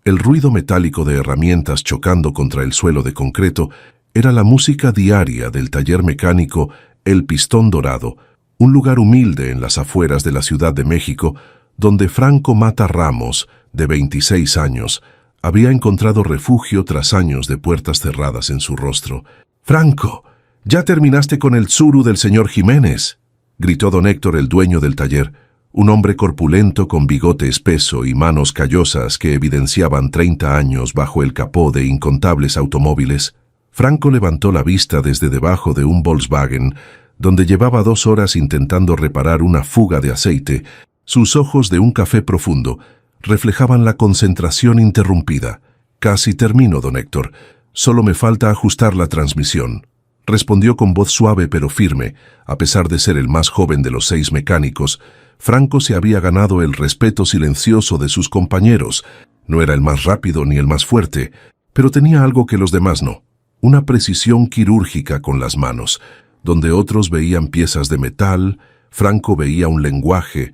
El ruido metálico de herramientas chocando contra el suelo de concreto era la música diaria del taller mecánico El Pistón Dorado, un lugar humilde en las afueras de la Ciudad de México, donde Franco Mata Ramos, de 26 años, había encontrado refugio tras años de puertas cerradas en su rostro. «¡Franco! ¿Ya terminaste con el tsuru del señor Jiménez?», gritó don Héctor, el dueño del taller, un hombre corpulento con bigote espeso y manos callosas que evidenciaban 30 años bajo el capó de incontables automóviles. Franco levantó la vista desde debajo de un Volkswagen, donde llevaba 2 horas intentando reparar una fuga de aceite. Sus ojos, de un café profundo, reflejaban la concentración interrumpida. «Casi termino, don Héctor. Solo me falta ajustar la transmisión», respondió con voz suave pero firme. A pesar de ser el más joven de los 6 mecánicos, Franco se había ganado el respeto silencioso de sus compañeros. No era el más rápido ni el más fuerte, pero tenía algo que los demás no: una precisión quirúrgica con las manos. Donde otros veían piezas de metal, Franco veía un lenguaje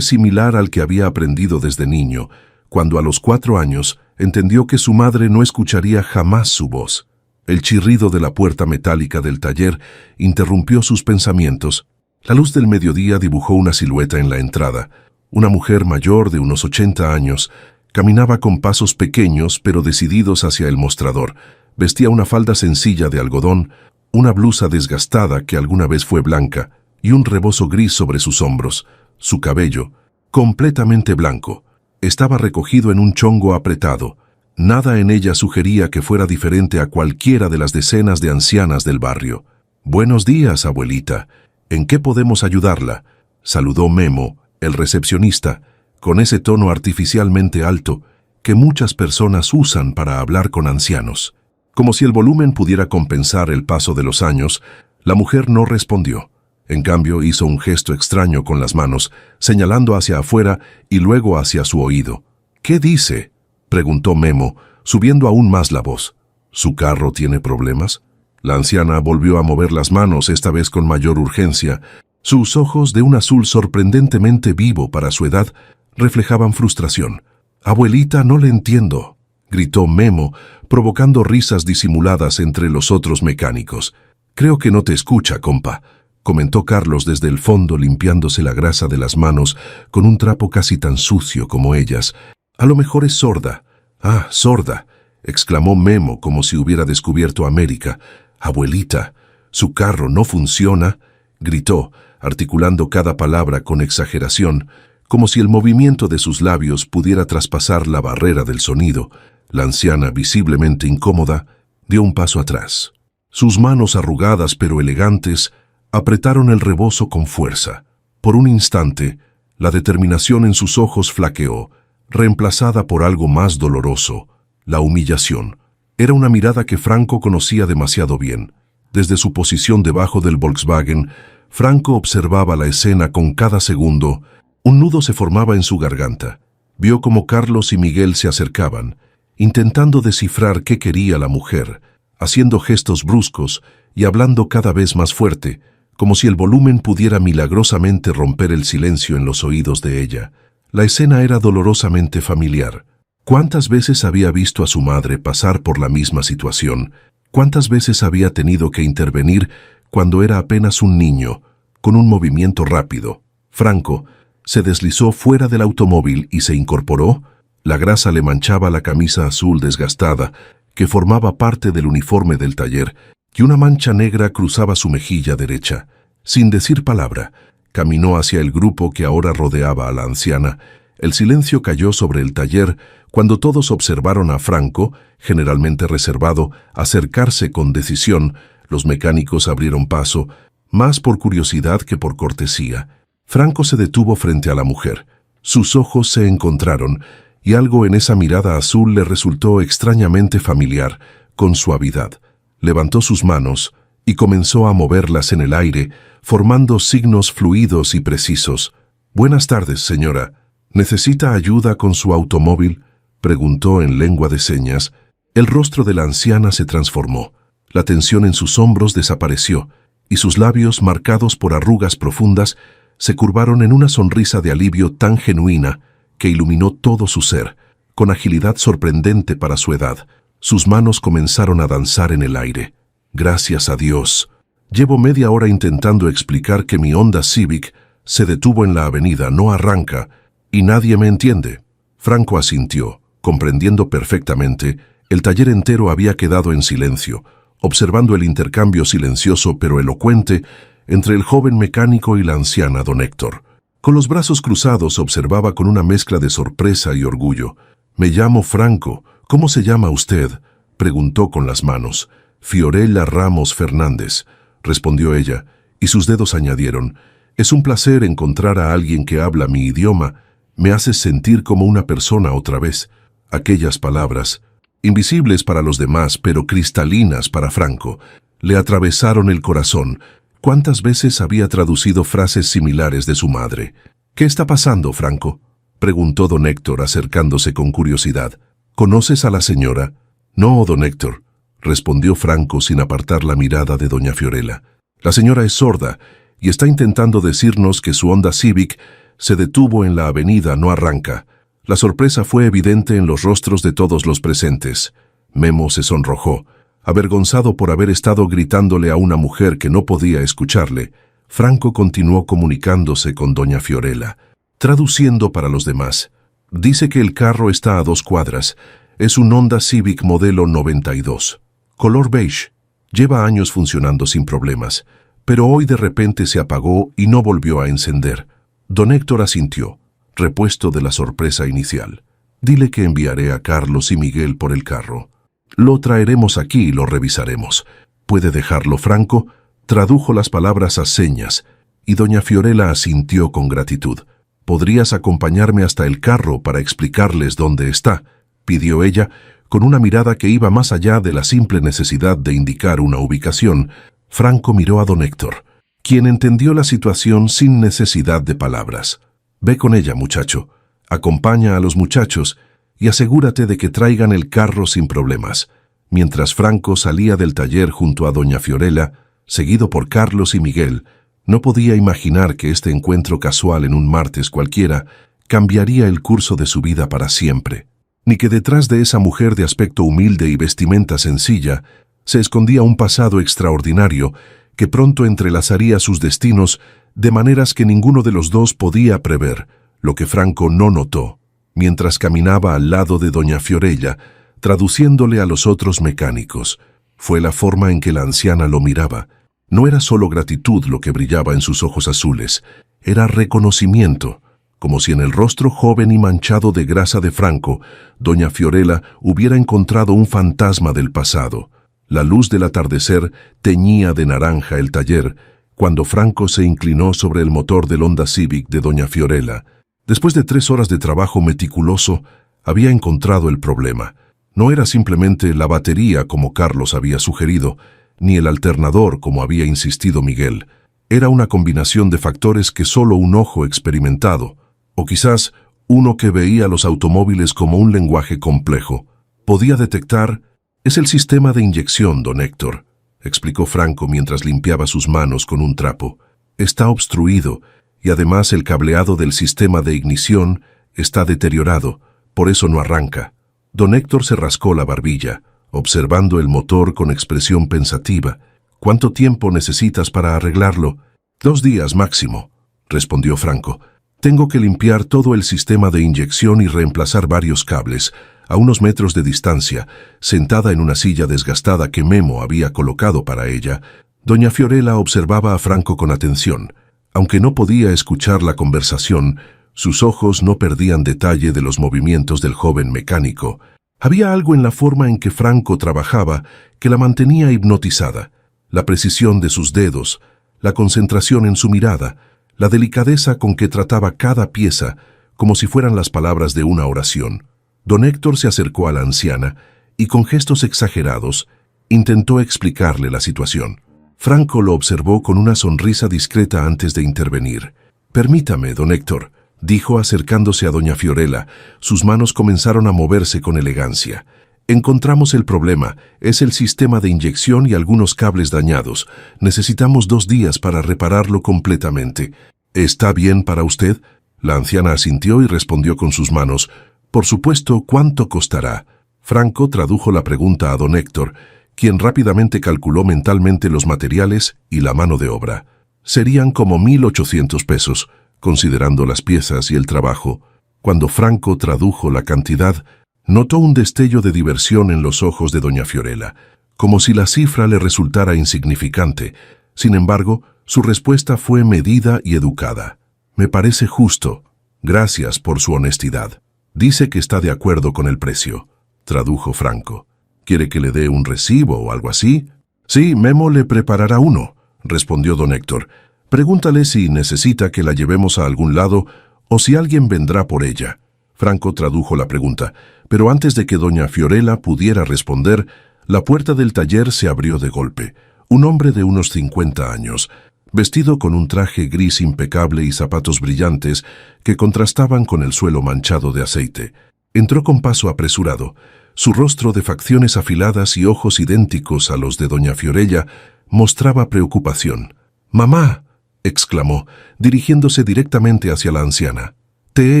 similar al que había aprendido desde niño, cuando a los 4 años entendió que su madre no escucharía jamás su voz. El chirrido de la puerta metálica del taller interrumpió sus pensamientos. La luz del mediodía dibujó una silueta en la entrada. Una mujer mayor de unos 80 años caminaba con pasos pequeños pero decididos hacia el mostrador. Vestía una falda sencilla de algodón, una blusa desgastada que alguna vez fue blanca y un rebozo gris sobre sus hombros. Su cabello, completamente blanco, estaba recogido en un chongo apretado. Nada en ella sugería que fuera diferente a cualquiera de las decenas de ancianas del barrio. «Buenos días, abuelita. ¿En qué podemos ayudarla?», saludó Memo, el recepcionista, con ese tono artificialmente alto que muchas personas usan para hablar con ancianos. Como si el volumen pudiera compensar el paso de los años, la mujer no respondió. En cambio, hizo un gesto extraño con las manos, señalando hacia afuera y luego hacia su oído. «¿Qué dice?», preguntó Memo, subiendo aún más la voz. «¿Su carro tiene problemas?». La anciana volvió a mover las manos, esta vez con mayor urgencia. Sus ojos, de un azul sorprendentemente vivo para su edad, reflejaban frustración. «Abuelita, no le entiendo», gritó Memo, provocando risas disimuladas entre los otros mecánicos. «Creo que no te escucha, compa», comentó Carlos desde el fondo, limpiándose la grasa de las manos con un trapo casi tan sucio como ellas. «A lo mejor es sorda». «Ah, sorda», exclamó Memo como si hubiera descubierto América. «Abuelita, su carro no funciona», gritó, articulando cada palabra con exageración, como si el movimiento de sus labios pudiera traspasar la barrera del sonido. La anciana, visiblemente incómoda, dio un paso atrás. Sus manos arrugadas pero elegantes apretaron el rebozo con fuerza. Por un instante, la determinación en sus ojos flaqueó, reemplazada por algo más doloroso: la humillación. Era una mirada que Franco conocía demasiado bien. Desde su posición debajo del Volkswagen, Franco observaba la escena con cada segundo. Un nudo se formaba en su garganta. Vio cómo Carlos y Miguel se acercaban, intentando descifrar qué quería la mujer, haciendo gestos bruscos y hablando cada vez más fuerte, como si el volumen pudiera milagrosamente romper el silencio en los oídos de ella. La escena era dolorosamente familiar. ¿Cuántas veces había visto a su madre pasar por la misma situación? ¿Cuántas veces había tenido que intervenir cuando era apenas un niño, con un movimiento rápido? Franco se deslizó fuera del automóvil y se incorporó. La grasa le manchaba la camisa azul desgastada, que formaba parte del uniforme del taller, y una mancha negra cruzaba su mejilla derecha. Sin decir palabra, caminó hacia el grupo que ahora rodeaba a la anciana. El silencio cayó sobre el taller cuando todos observaron a Franco, generalmente reservado, acercarse con decisión. Los mecánicos abrieron paso, más por curiosidad que por cortesía. Franco se detuvo frente a la mujer. Sus ojos se encontraron, y algo en esa mirada azul le resultó extrañamente familiar, con suavidad. Levantó sus manos y comenzó a moverlas en el aire, formando signos fluidos y precisos. «Buenas tardes, señora. ¿Necesita ayuda con su automóvil?», preguntó en lengua de señas. El rostro de la anciana se transformó. La tensión en sus hombros desapareció, y sus labios, marcados por arrugas profundas, se curvaron en una sonrisa de alivio tan genuina que iluminó todo su ser. con agilidad sorprendente para su edad. Sus manos comenzaron a danzar en el aire. Gracias a Dios. Llevo media hora intentando explicar que mi Honda Civic se detuvo en la avenida, no arranca, y nadie me entiende. Franco asintió, comprendiendo perfectamente. El taller entero había quedado en silencio, observando el intercambio silencioso pero elocuente entre el joven mecánico y la anciana don Héctor. Con los brazos cruzados observaba con una mezcla de sorpresa y orgullo. «Me llamo Franco. ¿Cómo se llama usted?», preguntó con las manos. «Fiorella Ramos Fernández», respondió ella, y sus dedos añadieron: «Es un placer encontrar a alguien que habla mi idioma. Me haces sentir como una persona otra vez». Aquellas palabras, invisibles para los demás, pero cristalinas para Franco, le atravesaron el corazón. ¿Cuántas veces había traducido frases similares de su madre? «¿Qué está pasando, Franco?», preguntó don Héctor, acercándose con curiosidad. «¿Conoces a la señora?». «No, don Héctor», respondió Franco sin apartar la mirada de doña Fiorella. «La señora es sorda y está intentando decirnos que su Honda Civic se detuvo en la avenida, no arranca». La sorpresa fue evidente en los rostros de todos los presentes. Memo se sonrojó, avergonzado por haber estado gritándole a una mujer que no podía escucharle. Franco continuó comunicándose con doña Fiorella, traduciendo para los demás. «Dice que el carro está a 2 cuadras. Es un Honda Civic modelo 92. Color beige. Lleva años funcionando sin problemas, pero hoy de repente se apagó y no volvió a encender». Don Héctor asintió, repuesto de la sorpresa inicial. «Dile que enviaré a Carlos y Miguel por el carro. Lo traeremos aquí y lo revisaremos. ¿Puede dejarlo, Franco?». Tradujo las palabras a señas, y doña Fiorella asintió con gratitud. «¿Podrías acompañarme hasta el carro para explicarles dónde está?», pidió ella, con una mirada que iba más allá de la simple necesidad de indicar una ubicación. Franco miró a don Héctor, quien entendió la situación sin necesidad de palabras. «Ve con ella, muchacho. Acompaña a los muchachos y asegúrate de que traigan el carro sin problemas». Mientras Franco salía del taller junto a doña Fiorella, seguido por Carlos y Miguel, no podía imaginar que este encuentro casual en un martes cualquiera cambiaría el curso de su vida para siempre, ni que detrás de esa mujer de aspecto humilde y vestimenta sencilla se escondía un pasado extraordinario que pronto entrelazaría sus destinos de maneras que ninguno de los dos podía prever, lo que Franco no notó, mientras caminaba al lado de doña Fiorella, traduciéndole a los otros mecánicos. Fue la forma en que la anciana lo miraba. No era solo gratitud lo que brillaba en sus ojos azules, era reconocimiento, como si en el rostro joven y manchado de grasa de Franco, doña Fiorella hubiera encontrado un fantasma del pasado. La luz del atardecer teñía de naranja el taller, cuando Franco se inclinó sobre el motor del Honda Civic de doña Fiorella. Después de 3 horas de trabajo meticuloso, había encontrado el problema. No era simplemente la batería como Carlos había sugerido, ni el alternador como había insistido Miguel. Era una combinación de factores que solo un ojo experimentado, o quizás uno que veía los automóviles como un lenguaje complejo, podía detectar. «Es el sistema de inyección, don Héctor», explicó Franco mientras limpiaba sus manos con un trapo. «Está obstruido y además el cableado del sistema de ignición está deteriorado, por eso no arranca». Don Héctor se rascó la barbilla, observando el motor con expresión pensativa. «¿Cuánto tiempo necesitas para arreglarlo?». «2 días máximo», respondió Franco. «Tengo que limpiar todo el sistema de inyección y reemplazar varios cables. A unos metros de distancia, sentada en una silla desgastada que Memo había colocado para ella, doña Fiorella observaba a Franco con atención. Aunque no podía escuchar la conversación, sus ojos no perdían detalle de los movimientos del joven mecánico. Había algo en la forma en que Franco trabajaba que la mantenía hipnotizada. La precisión de sus dedos, la concentración en su mirada, la delicadeza con que trataba cada pieza, como si fueran las palabras de una oración. Don Héctor se acercó a la anciana y con gestos exagerados intentó explicarle la situación. Franco lo observó con una sonrisa discreta antes de intervenir. «Permítame, don Héctor», dijo acercándose a doña Fiorella. Sus manos comenzaron a moverse con elegancia. «Encontramos el problema. Es el sistema de inyección y algunos cables dañados. Necesitamos 2 días para repararlo completamente. ¿Está bien para usted?». La anciana asintió y respondió con sus manos: Por supuesto, ¿cuánto costará? Franco tradujo la pregunta a don Héctor, quien rápidamente calculó mentalmente los materiales y la mano de obra. Serían como 1.800 pesos, considerando las piezas y el trabajo. Cuando Franco tradujo la cantidad, notó un destello de diversión en los ojos de doña Fiorella, como si la cifra le resultara insignificante. Sin embargo, su respuesta fue medida y educada. Me parece justo. Gracias por su honestidad. Dice que está de acuerdo con el precio, tradujo Franco. ¿Quiere que le dé un recibo o algo así? Sí, Memo le preparará uno, respondió don Héctor. Pregúntale si necesita que la llevemos a algún lado o si alguien vendrá por ella. Franco tradujo la pregunta, pero antes de que doña Fiorella pudiera responder, la puerta del taller se abrió de golpe. Un hombre de unos 50 años, vestido con un traje gris impecable y zapatos brillantes que contrastaban con el suelo manchado de aceite, entró con paso apresurado. Su rostro de facciones afiladas y ojos idénticos a los de doña Fiorella mostraba preocupación. «¡Mamá!», exclamó, dirigiéndose directamente hacia la anciana. «Te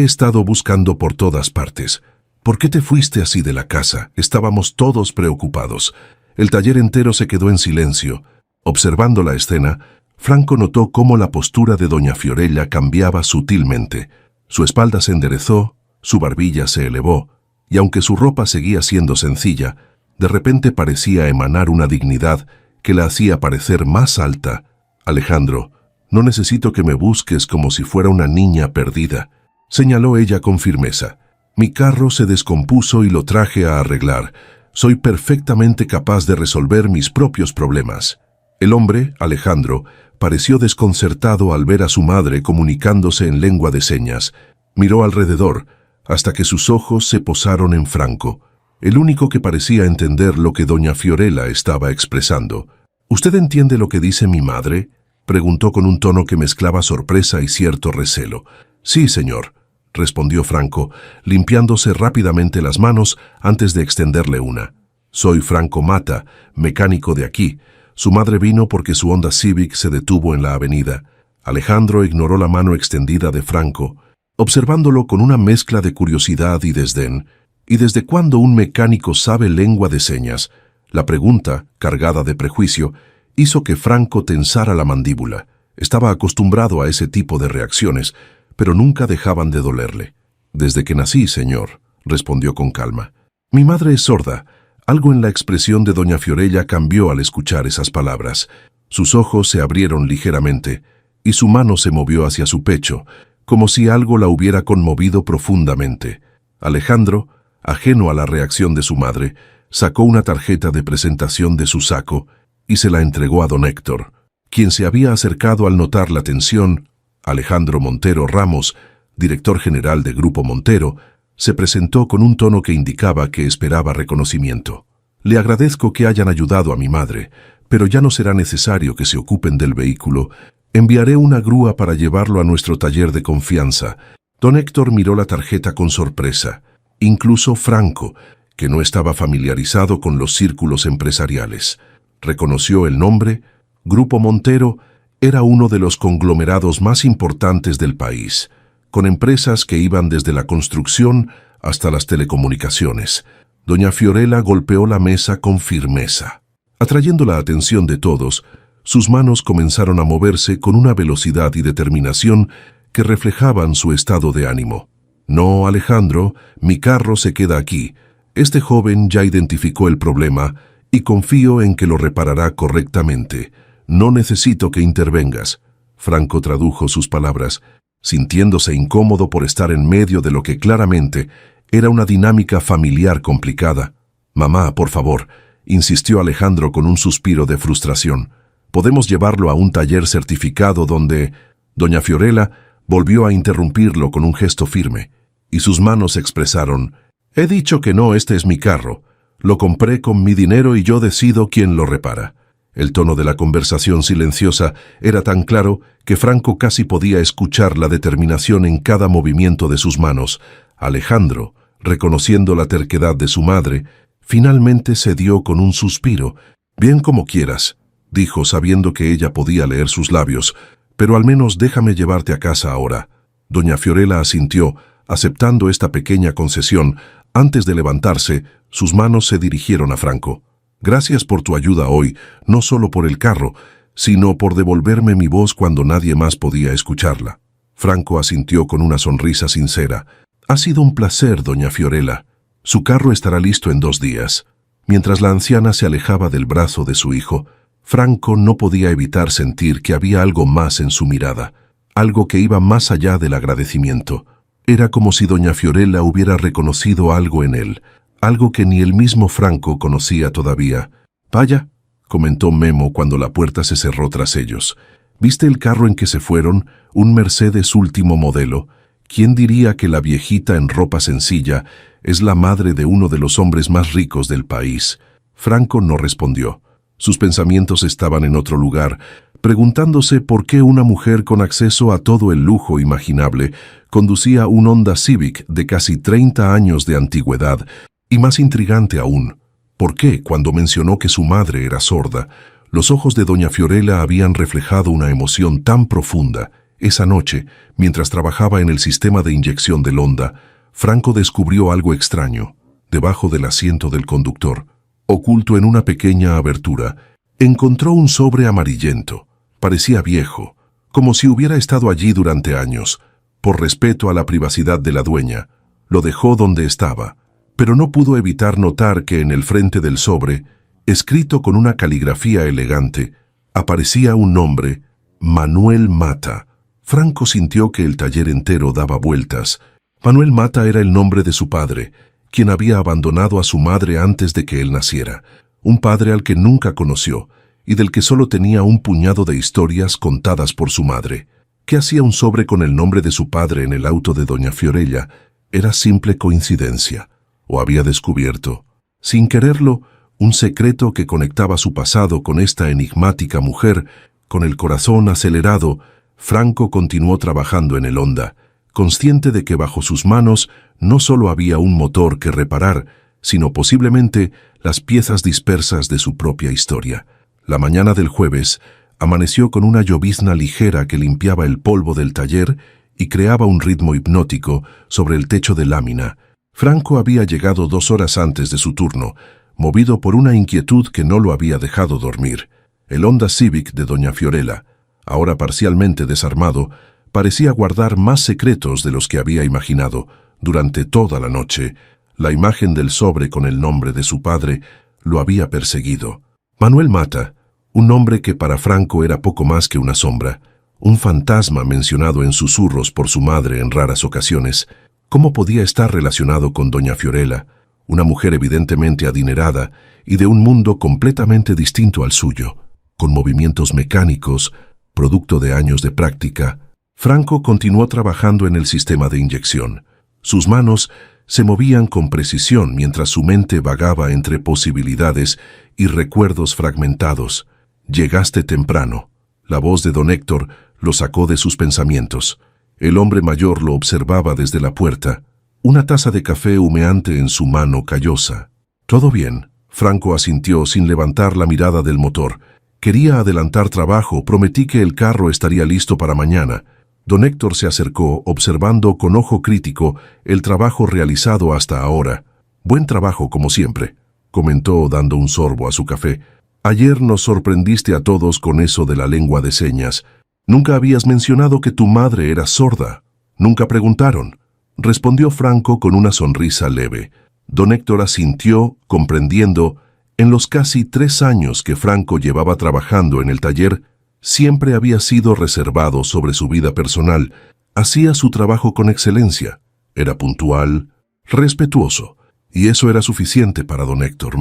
he estado buscando por todas partes. ¿Por qué te fuiste así de la casa? Estábamos todos preocupados». El taller entero se quedó en silencio. Observando la escena, Franco notó cómo la postura de doña Fiorella cambiaba sutilmente. Su espalda se enderezó, su barbilla se elevó, y aunque su ropa seguía siendo sencilla, de repente parecía emanar una dignidad que la hacía parecer más alta. «Alejandro, no necesito que me busques como si fuera una niña perdida», señaló ella con firmeza. «Mi carro se descompuso y lo traje a arreglar. Soy perfectamente capaz de resolver mis propios problemas». El hombre, Alejandro, pareció desconcertado al ver a su madre comunicándose en lengua de señas. Miró alrededor, hasta que sus ojos se posaron en Franco, el único que parecía entender lo que doña Fiorella estaba expresando. «¿Usted entiende lo que dice mi madre?», preguntó con un tono que mezclaba sorpresa y cierto recelo. «Sí, señor», respondió Franco, limpiándose rápidamente las manos antes de extenderle una. «Soy Franco Mata, mecánico de aquí. Su madre vino porque su Honda Civic se detuvo en la avenida». Alejandro ignoró la mano extendida de Franco, observándolo con una mezcla de curiosidad y desdén. ¿Y desde cuándo un mecánico sabe lengua de señas? La pregunta, cargada de prejuicio, hizo que Franco tensara la mandíbula. Estaba acostumbrado a ese tipo de reacciones, pero nunca dejaban de dolerle. «Desde que nací, señor», respondió con calma. «Mi madre es sorda». Algo en la expresión de doña Fiorella cambió al escuchar esas palabras. Sus ojos se abrieron ligeramente, y su mano se movió hacia su pecho, como si algo la hubiera conmovido profundamente. Alejandro, ajeno a la reacción de su madre, sacó una tarjeta de presentación de su saco y se la entregó a don Héctor, quien se había acercado al notar la tensión. Alejandro Montero Ramos, director general de Grupo Montero, se presentó con un tono que indicaba que esperaba reconocimiento. «Le agradezco que hayan ayudado a mi madre, pero ya no será necesario que se ocupen del vehículo. Enviaré una grúa para llevarlo a nuestro taller de confianza». Don Héctor miró la tarjeta con sorpresa. Incluso Franco, que no estaba familiarizado con los círculos empresariales, reconoció el nombre. Grupo Montero era uno de los conglomerados más importantes del país, con empresas que iban desde la construcción hasta las telecomunicaciones. Doña Fiorella golpeó la mesa con firmeza. Atrayendo la atención de todos, sus manos comenzaron a moverse con una velocidad y determinación que reflejaban su estado de ánimo. «No, Alejandro, mi carro se queda aquí. Este joven ya identificó el problema y confío en que lo reparará correctamente. No necesito que intervengas». Franco tradujo sus palabras, sintiéndose incómodo por estar en medio de lo que claramente era una dinámica familiar complicada. «Mamá, por favor», insistió Alejandro con un suspiro de frustración. «Podemos llevarlo a un taller certificado donde...». Doña Fiorella volvió a interrumpirlo con un gesto firme, y sus manos expresaron: «He dicho que no, este es mi carro. Lo compré con mi dinero y yo decido quién lo repara». El tono de la conversación silenciosa era tan claro que Franco casi podía escuchar la determinación en cada movimiento de sus manos. Alejandro, reconociendo la terquedad de su madre, finalmente cedió con un suspiro. «Bien, como quieras», dijo, sabiendo que ella podía leer sus labios, «pero al menos déjame llevarte a casa ahora». Doña Fiorella asintió, Aceptando esta pequeña concesión, antes de levantarse, sus manos se dirigieron a Franco. «Gracias por tu ayuda hoy, no solo por el carro, sino por devolverme mi voz cuando nadie más podía escucharla». Franco asintió con una sonrisa sincera. «Ha sido un placer, doña Fiorella. Su carro estará listo en 2 días». Mientras la anciana se alejaba del brazo de su hijo, Franco no podía evitar sentir que había algo más en su mirada, algo que iba más allá del agradecimiento. Era como si doña Fiorella hubiera reconocido algo en él, algo que ni el mismo Franco conocía todavía. «Vaya», comentó Memo cuando la puerta se cerró tras ellos. «¿Viste el carro en que se fueron? Un Mercedes último modelo. ¿Quién diría que la viejita en ropa sencilla es la madre de uno de los hombres más ricos del país?» Franco no respondió. Sus pensamientos estaban en otro lugar, preguntándose por qué una mujer con acceso a todo el lujo imaginable conducía un Honda Civic de casi 30 años de antigüedad, y más intrigante aún, por qué, cuando mencionó que su madre era sorda, los ojos de doña Fiorella habían reflejado una emoción tan profunda. Esa noche, mientras trabajaba en el sistema de inyección del Honda, Franco descubrió algo extraño. Debajo del asiento del conductor, oculto en una pequeña abertura, encontró un sobre amarillento. Parecía viejo, como si hubiera estado allí durante años. Por respeto a la privacidad de la dueña, lo dejó donde estaba, pero no pudo evitar notar que en el frente del sobre, escrito con una caligrafía elegante, aparecía un nombre: Manuel Mata. Franco sintió que el taller entero daba vueltas. Manuel Mata era el nombre de su padre, quien había abandonado a su madre antes de que él naciera, un padre al que nunca conoció y del que solo tenía un puñado de historias contadas por su madre. ¿Qué hacía un sobre con el nombre de su padre en el auto de doña Fiorella? ¿Era simple coincidencia? ¿O había descubierto, sin quererlo, un secreto que conectaba su pasado con esta enigmática mujer? Con el corazón acelerado, Franco continuó trabajando en el Honda, consciente de que bajo sus manos no solo había un motor que reparar, sino posiblemente las piezas dispersas de su propia historia. La mañana del jueves amaneció con una llovizna ligera que limpiaba el polvo del taller y creaba un ritmo hipnótico sobre el techo de lámina. Franco había llegado 2 horas antes de su turno, movido por una inquietud que no lo había dejado dormir. El Honda Civic de doña Fiorella, ahora parcialmente desarmado, parecía guardar más secretos de los que había imaginado. Durante toda la noche, la imagen del sobre con el nombre de su padre lo había perseguido. Manuel Mata, un nombre que para Franco era poco más que una sombra, un fantasma mencionado en susurros por su madre en raras ocasiones. ¿Cómo podía estar relacionado con doña Fiorella, una mujer evidentemente adinerada y de un mundo completamente distinto al suyo, con movimientos mecánicos, producto de años de práctica? Franco continuó trabajando en el sistema de inyección. Sus manos se movían con precisión mientras su mente vagaba entre posibilidades y recuerdos fragmentados. «Llegaste temprano». La voz de don Héctor lo sacó de sus pensamientos. El hombre mayor lo observaba desde la puerta, una taza de café humeante en su mano callosa. «¿Todo bien?», Franco asintió sin levantar la mirada del motor. «Quería adelantar trabajo, prometí que el carro estaría listo para mañana». Don Héctor se acercó, observando con ojo crítico el trabajo realizado hasta ahora. «Buen trabajo, como siempre», comentó dando un sorbo a su café. «Ayer nos sorprendiste a todos con eso de la lengua de señas. Nunca habías mencionado que tu madre era sorda. Nunca preguntaron», respondió Franco con una sonrisa leve. Don Héctor asintió, comprendiendo. En los casi 3 años que Franco llevaba trabajando en el taller, siempre había sido reservado sobre su vida personal. Hacía su trabajo con excelencia. Era puntual, respetuoso, y eso era suficiente para don Héctor.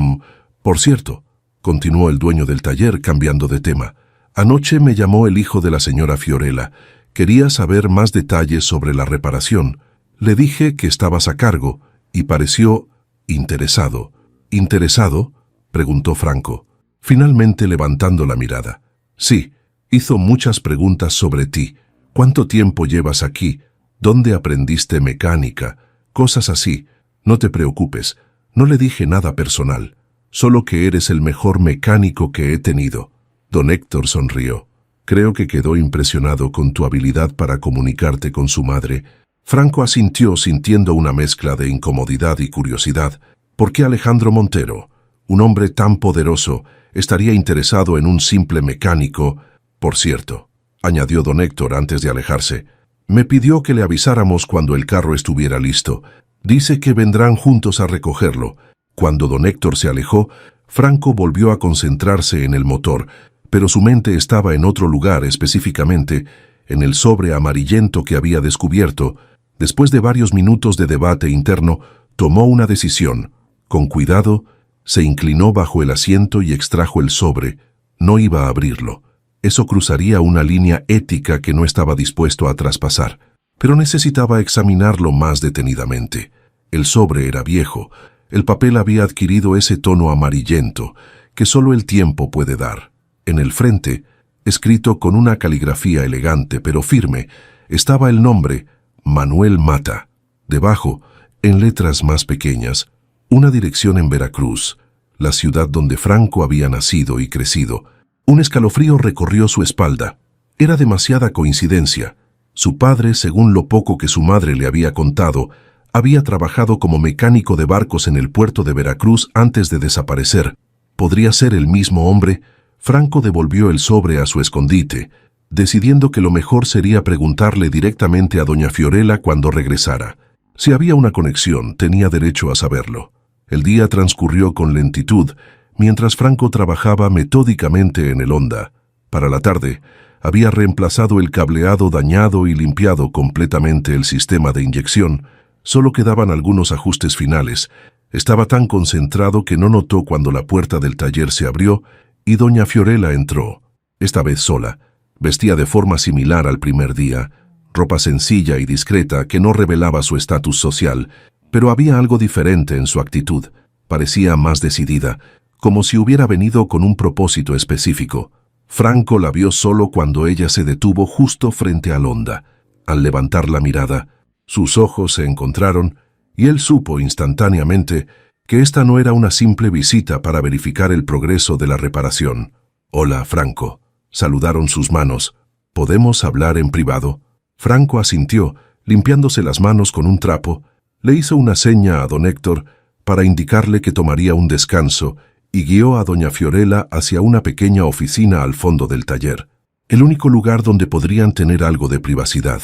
«Por cierto», continuó el dueño del taller cambiando de tema, «anoche me llamó el hijo de la señora Fiorella. Quería saber más detalles sobre la reparación. Le dije que estabas a cargo y pareció interesado». «¿Interesado?», preguntó Franco, finalmente levantando la mirada. «Sí, hizo muchas preguntas sobre ti. ¿Cuánto tiempo llevas aquí? ¿Dónde aprendiste mecánica? Cosas así. No te preocupes, no le dije nada personal, solo que eres el mejor mecánico que he tenido». Don Héctor sonrió. «Creo que quedó impresionado con tu habilidad para comunicarte con su madre». Franco asintió sintiendo una mezcla de incomodidad y curiosidad. ¿Por qué Alejandro Montero, un hombre tan poderoso, estaría interesado en un simple mecánico? Por cierto, añadió don Héctor antes de alejarse, me pidió que le avisáramos cuando el carro estuviera listo. Dice que vendrán juntos a recogerlo. Cuando don Héctor se alejó, Franco volvió a concentrarse en el motor, pero su mente estaba en otro lugar, específicamente en el sobre amarillento que había descubierto. Después de varios minutos de debate interno, tomó una decisión. Con cuidado, se inclinó bajo el asiento y extrajo el sobre. No iba a abrirlo. Eso cruzaría una línea ética que no estaba dispuesto a traspasar, pero necesitaba examinarlo más detenidamente. El sobre era viejo. El papel había adquirido ese tono amarillento que solo el tiempo puede dar. En el frente, escrito con una caligrafía elegante pero firme, estaba el nombre Manuel Mata. Debajo, en letras más pequeñas, una dirección en Veracruz, la ciudad donde Franco había nacido y crecido. Un escalofrío recorrió su espalda. Era demasiada coincidencia. Su padre, según lo poco que su madre le había contado, había trabajado como mecánico de barcos en el puerto de Veracruz antes de desaparecer. ¿Podría ser el mismo hombre? Franco devolvió el sobre a su escondite, decidiendo que lo mejor sería preguntarle directamente a doña Fiorella cuando regresara. Si había una conexión, tenía derecho a saberlo. El día transcurrió con lentitud, mientras Franco trabajaba metódicamente en el Honda. Para la tarde, había reemplazado el cableado dañado y limpiado completamente el sistema de inyección. Solo quedaban algunos ajustes finales. Estaba tan concentrado que no notó cuando la puerta del taller se abrió y doña Fiorella entró, esta vez sola. Vestía de forma similar al primer día, ropa sencilla y discreta que no revelaba su estatus social, pero había algo diferente en su actitud. Parecía más decidida, como si hubiera venido con un propósito específico. Franco la vio solo cuando ella se detuvo justo frente al Honda. Al levantar la mirada, sus ojos se encontraron y él supo instantáneamente que esta no era una simple visita para verificar el progreso de la reparación. «Hola, Franco», saludaron sus manos. «¿Podemos hablar en privado?» Franco asintió, limpiándose las manos con un trapo. Le hizo una seña a don Héctor para indicarle que tomaría un descanso y guió a doña Fiorella hacia una pequeña oficina al fondo del taller, el único lugar donde podrían tener algo de privacidad.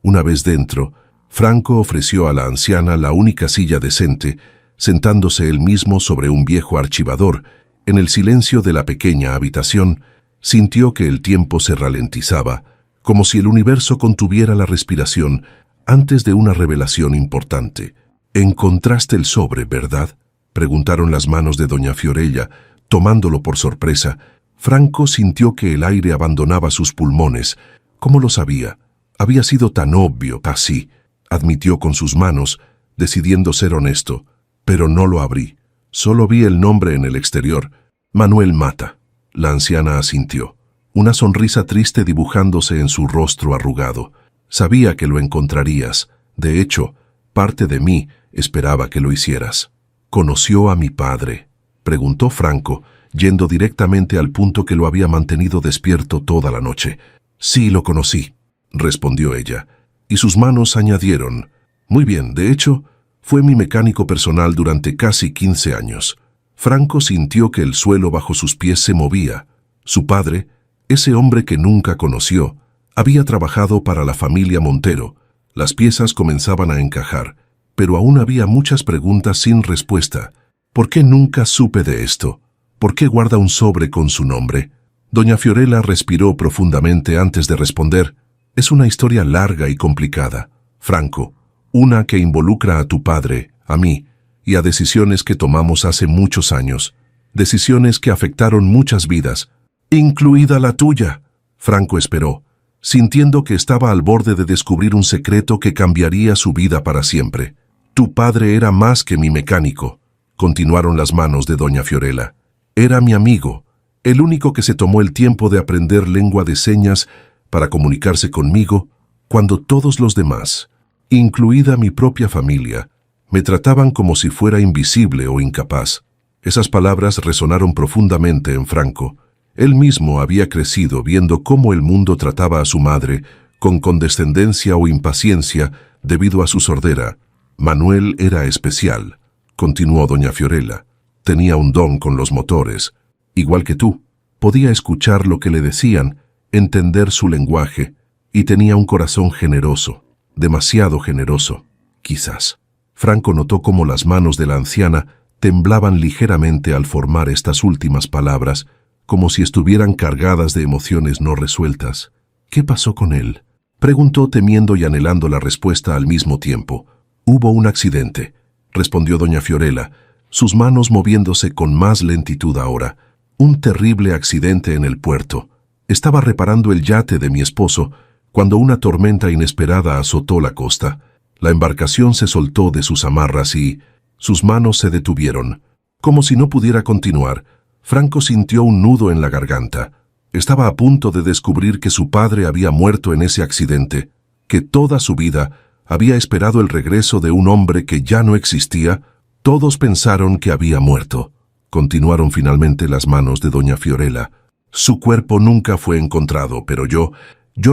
Una vez dentro, Franco ofreció a la anciana la única silla decente, sentándose él mismo sobre un viejo archivador. En el silencio de la pequeña habitación, sintió que el tiempo se ralentizaba, como si el universo contuviera la respiración antes de una revelación importante. «¿Encontraste el sobre, verdad?», preguntaron las manos de doña Fiorella, tomándolo por sorpresa. Franco sintió que el aire abandonaba sus pulmones. ¿Cómo lo sabía? Había sido tan obvio, así, admitió con sus manos, decidiendo ser honesto. Pero no lo abrí. Solo vi el nombre en el exterior. Manuel Mata. La anciana asintió, una sonrisa triste dibujándose en su rostro arrugado. Sabía que lo encontrarías. De hecho, parte de mí esperaba que lo hicieras. ¿Conoció a mi padre?, preguntó Franco, yendo directamente al punto que lo había mantenido despierto toda la noche. «Sí, lo conocí», respondió ella, y sus manos añadieron, «Muy bien, de hecho, fue mi mecánico personal durante casi 15 años». Franco sintió que el suelo bajo sus pies se movía. Su padre, ese hombre que nunca conoció, había trabajado para la familia Montero. Las piezas comenzaban a encajar, pero aún había muchas preguntas sin respuesta. ¿Por qué nunca supe de esto? ¿Por qué guarda un sobre con su nombre? Doña Fiorella respiró profundamente antes de responder. «Es una historia larga y complicada, Franco. Una que involucra a tu padre, a mí, y a decisiones que tomamos hace muchos años. Decisiones que afectaron muchas vidas, incluida la tuya». Franco esperó, sintiendo que estaba al borde de descubrir un secreto que cambiaría su vida para siempre. «Tu padre era más que mi mecánico», continuaron las manos de doña Fiorella. «Era mi amigo, el único que se tomó el tiempo de aprender lengua de señas para comunicarse conmigo cuando todos los demás, incluida mi propia familia, me trataban como si fuera invisible o incapaz». Esas palabras resonaron profundamente en Franco. Él mismo había crecido viendo cómo el mundo trataba a su madre, con condescendencia o impaciencia, debido a su sordera. Manuel era especial, continuó doña Fiorella. Tenía un don con los motores, igual que tú. Podía escuchar lo que le decían, entender su lenguaje, y tenía un corazón generoso, demasiado generoso, quizás. Franco notó cómo las manos de la anciana temblaban ligeramente al formar estas últimas palabras, como si estuvieran cargadas de emociones no resueltas. ¿Qué pasó con él?, preguntó, temiendo y anhelando la respuesta al mismo tiempo. Hubo un accidente, respondió doña Fiorella, sus manos moviéndose con más lentitud ahora. Un terrible accidente en el puerto. Estaba reparando el yate de mi esposo cuando una tormenta inesperada azotó la costa. La embarcación se soltó de sus amarras y sus manos se detuvieron. Como si no pudiera continuar, Franco sintió un nudo en la garganta. Estaba a punto de descubrir que su padre había muerto en ese accidente, que toda su vida había esperado el regreso de un hombre que ya no existía. Todos pensaron que había muerto. Continuaron finalmente las manos de doña Fiorella. Su cuerpo nunca fue encontrado, pero yo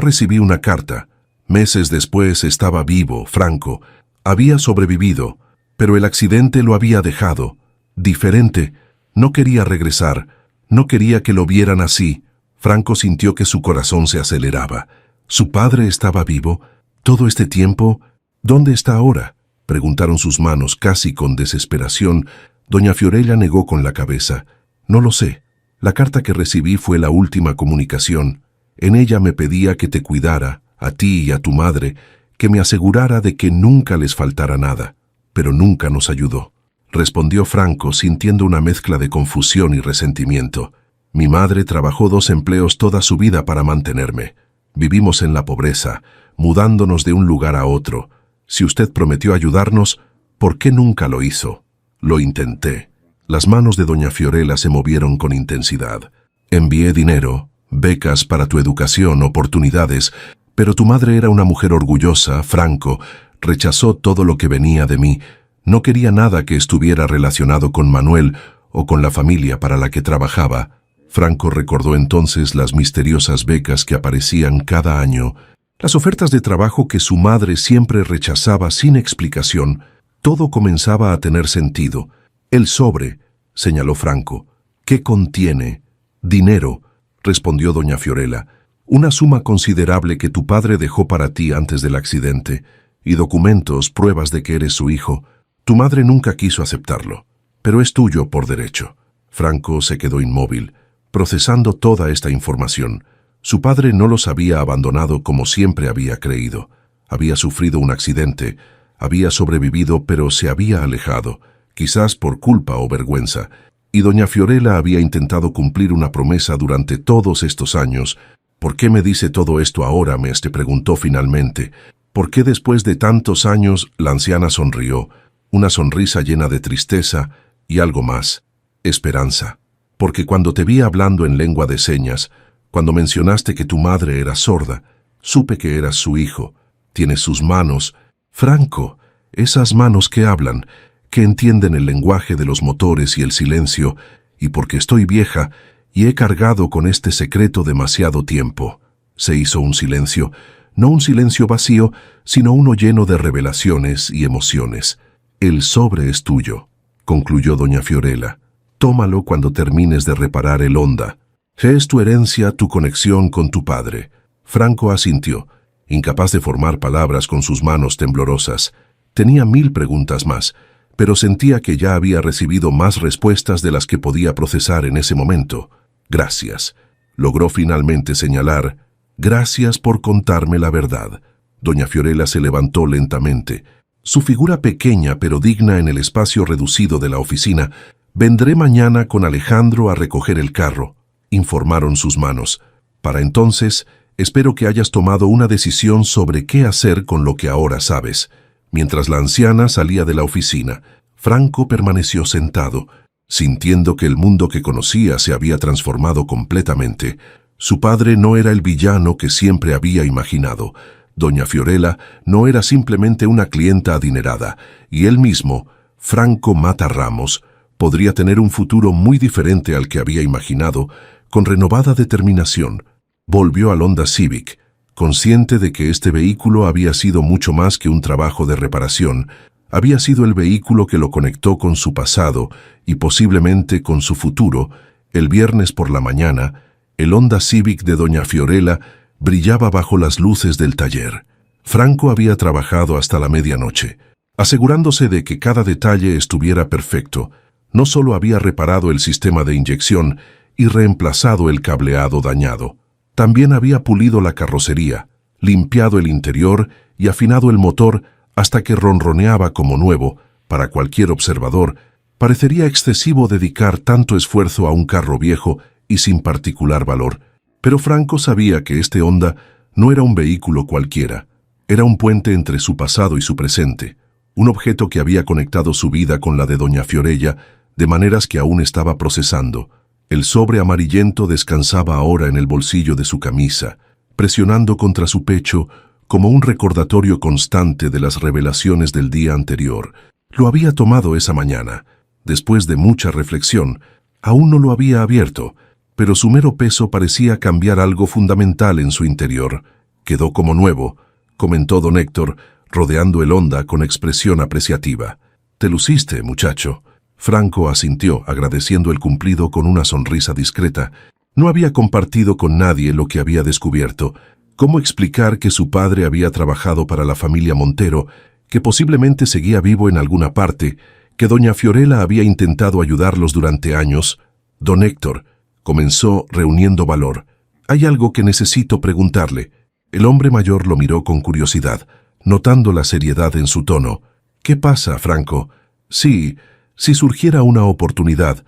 recibí una carta. Meses después estaba vivo, Franco. Había sobrevivido, pero el accidente lo había dejado. Diferente. No quería regresar. No quería que lo vieran así. Franco sintió que su corazón se aceleraba. ¿Su padre estaba vivo? ¿Todo este tiempo? ¿Dónde está ahora?, preguntaron sus manos casi con desesperación. Doña Fiorella negó con la cabeza. No lo sé. La carta que recibí fue la última comunicación. En ella me pedía que te cuidara, a ti y a tu madre, que me asegurara de que nunca les faltara nada. Pero nunca nos ayudó, respondió Franco, sintiendo una mezcla de confusión y resentimiento. Mi madre trabajó 2 empleos toda su vida para mantenerme. Vivimos en la pobreza, mudándonos de un lugar a otro. Si usted prometió ayudarnos, ¿por qué nunca lo hizo? Lo intenté. Las manos de doña Fiorella se movieron con intensidad. Envié dinero, becas para tu educación, oportunidades, pero tu madre era una mujer orgullosa, Franco, rechazó todo lo que venía de mí. No quería nada que estuviera relacionado con Manuel o con la familia para la que trabajaba. Franco recordó entonces las misteriosas becas que aparecían cada año, las ofertas de trabajo que su madre siempre rechazaba sin explicación. Todo comenzaba a tener sentido. El sobre, señaló Franco. ¿Qué contiene? Dinero, respondió doña Fiorella. Una suma considerable que tu padre dejó para ti antes del accidente, y documentos, pruebas de que eres su hijo. Tu madre nunca quiso aceptarlo, pero es tuyo por derecho. Franco se quedó inmóvil, procesando toda esta información. Su padre no los había abandonado como siempre había creído. Había sufrido un accidente, había sobrevivido, pero se había alejado, quizás por culpa o vergüenza, y doña Fiorella había intentado cumplir una promesa durante todos estos años. ¿Por qué me dice todo esto ahora?, me preguntó finalmente. ¿Por qué después de tantos años? La anciana sonrió, una sonrisa llena de tristeza y algo más, esperanza. Porque cuando te vi hablando en lengua de señas, cuando mencionaste que tu madre era sorda, supe que eras su hijo. Tienes sus manos, Franco, esas manos que hablan, que entienden el lenguaje de los motores y el silencio, y porque estoy vieja y he cargado con este secreto demasiado tiempo. Se hizo un silencio, no un silencio vacío, sino uno lleno de revelaciones y emociones. El sobre es tuyo, concluyó doña Fiorella. Tómalo cuando termines de reparar el Honda. Es tu herencia, tu conexión con tu padre. Franco asintió, incapaz de formar palabras con sus manos temblorosas. Tenía 1000 preguntas más, pero sentía que ya había recibido más respuestas de las que podía procesar en ese momento. Gracias. Logró finalmente señalar. Gracias por contarme la verdad. Doña Fiorella se levantó lentamente. Su figura pequeña pero digna en el espacio reducido de la oficina. Vendré mañana con Alejandro a recoger el carro, informaron sus manos. Para entonces, espero que hayas tomado una decisión sobre qué hacer con lo que ahora sabes. Mientras la anciana salía de la oficina, Franco permaneció sentado, sintiendo que el mundo que conocía se había transformado completamente. Su padre no era el villano que siempre había imaginado. Doña Fiorella no era simplemente una clienta adinerada, y él mismo, Franco Mata Ramos, podría tener un futuro muy diferente al que había imaginado. Con renovada determinación, volvió al Honda Civic, consciente de que este vehículo había sido mucho más que un trabajo de reparación. Había sido el vehículo que lo conectó con su pasado y posiblemente con su futuro. El viernes por la mañana, el Honda Civic de doña Fiorella brillaba bajo las luces del taller. Franco había trabajado hasta la medianoche, asegurándose de que cada detalle estuviera perfecto. No solo había reparado el sistema de inyección y reemplazado el cableado dañado, también había pulido la carrocería, limpiado el interior y afinado el motor hasta que ronroneaba como nuevo. Para cualquier observador, parecería excesivo dedicar tanto esfuerzo a un carro viejo y sin particular valor, pero Franco sabía que este Honda no era un vehículo cualquiera. Era un puente entre su pasado y su presente, un objeto que había conectado su vida con la de doña Fiorella de maneras que aún estaba procesando. El sobre amarillento descansaba ahora en el bolsillo de su camisa, presionando contra su pecho como un recordatorio constante de las revelaciones del día anterior. Lo había tomado esa mañana. Después de mucha reflexión, aún no lo había abierto, pero su mero peso parecía cambiar algo fundamental en su interior. Quedó como nuevo, comentó don Héctor, rodeando el Honda con expresión apreciativa. «Te luciste, muchacho». Franco asintió, agradeciendo el cumplido con una sonrisa discreta. No había compartido con nadie lo que había descubierto. ¿Cómo explicar que su padre había trabajado para la familia Montero, que posiblemente seguía vivo en alguna parte, que doña Fiorella había intentado ayudarlos durante años? «Don Héctor», comenzó reuniendo valor, «hay algo que necesito preguntarle». El hombre mayor lo miró con curiosidad, notando la seriedad en su tono. «¿Qué pasa, Franco?» «Sí, si surgiera una oportunidad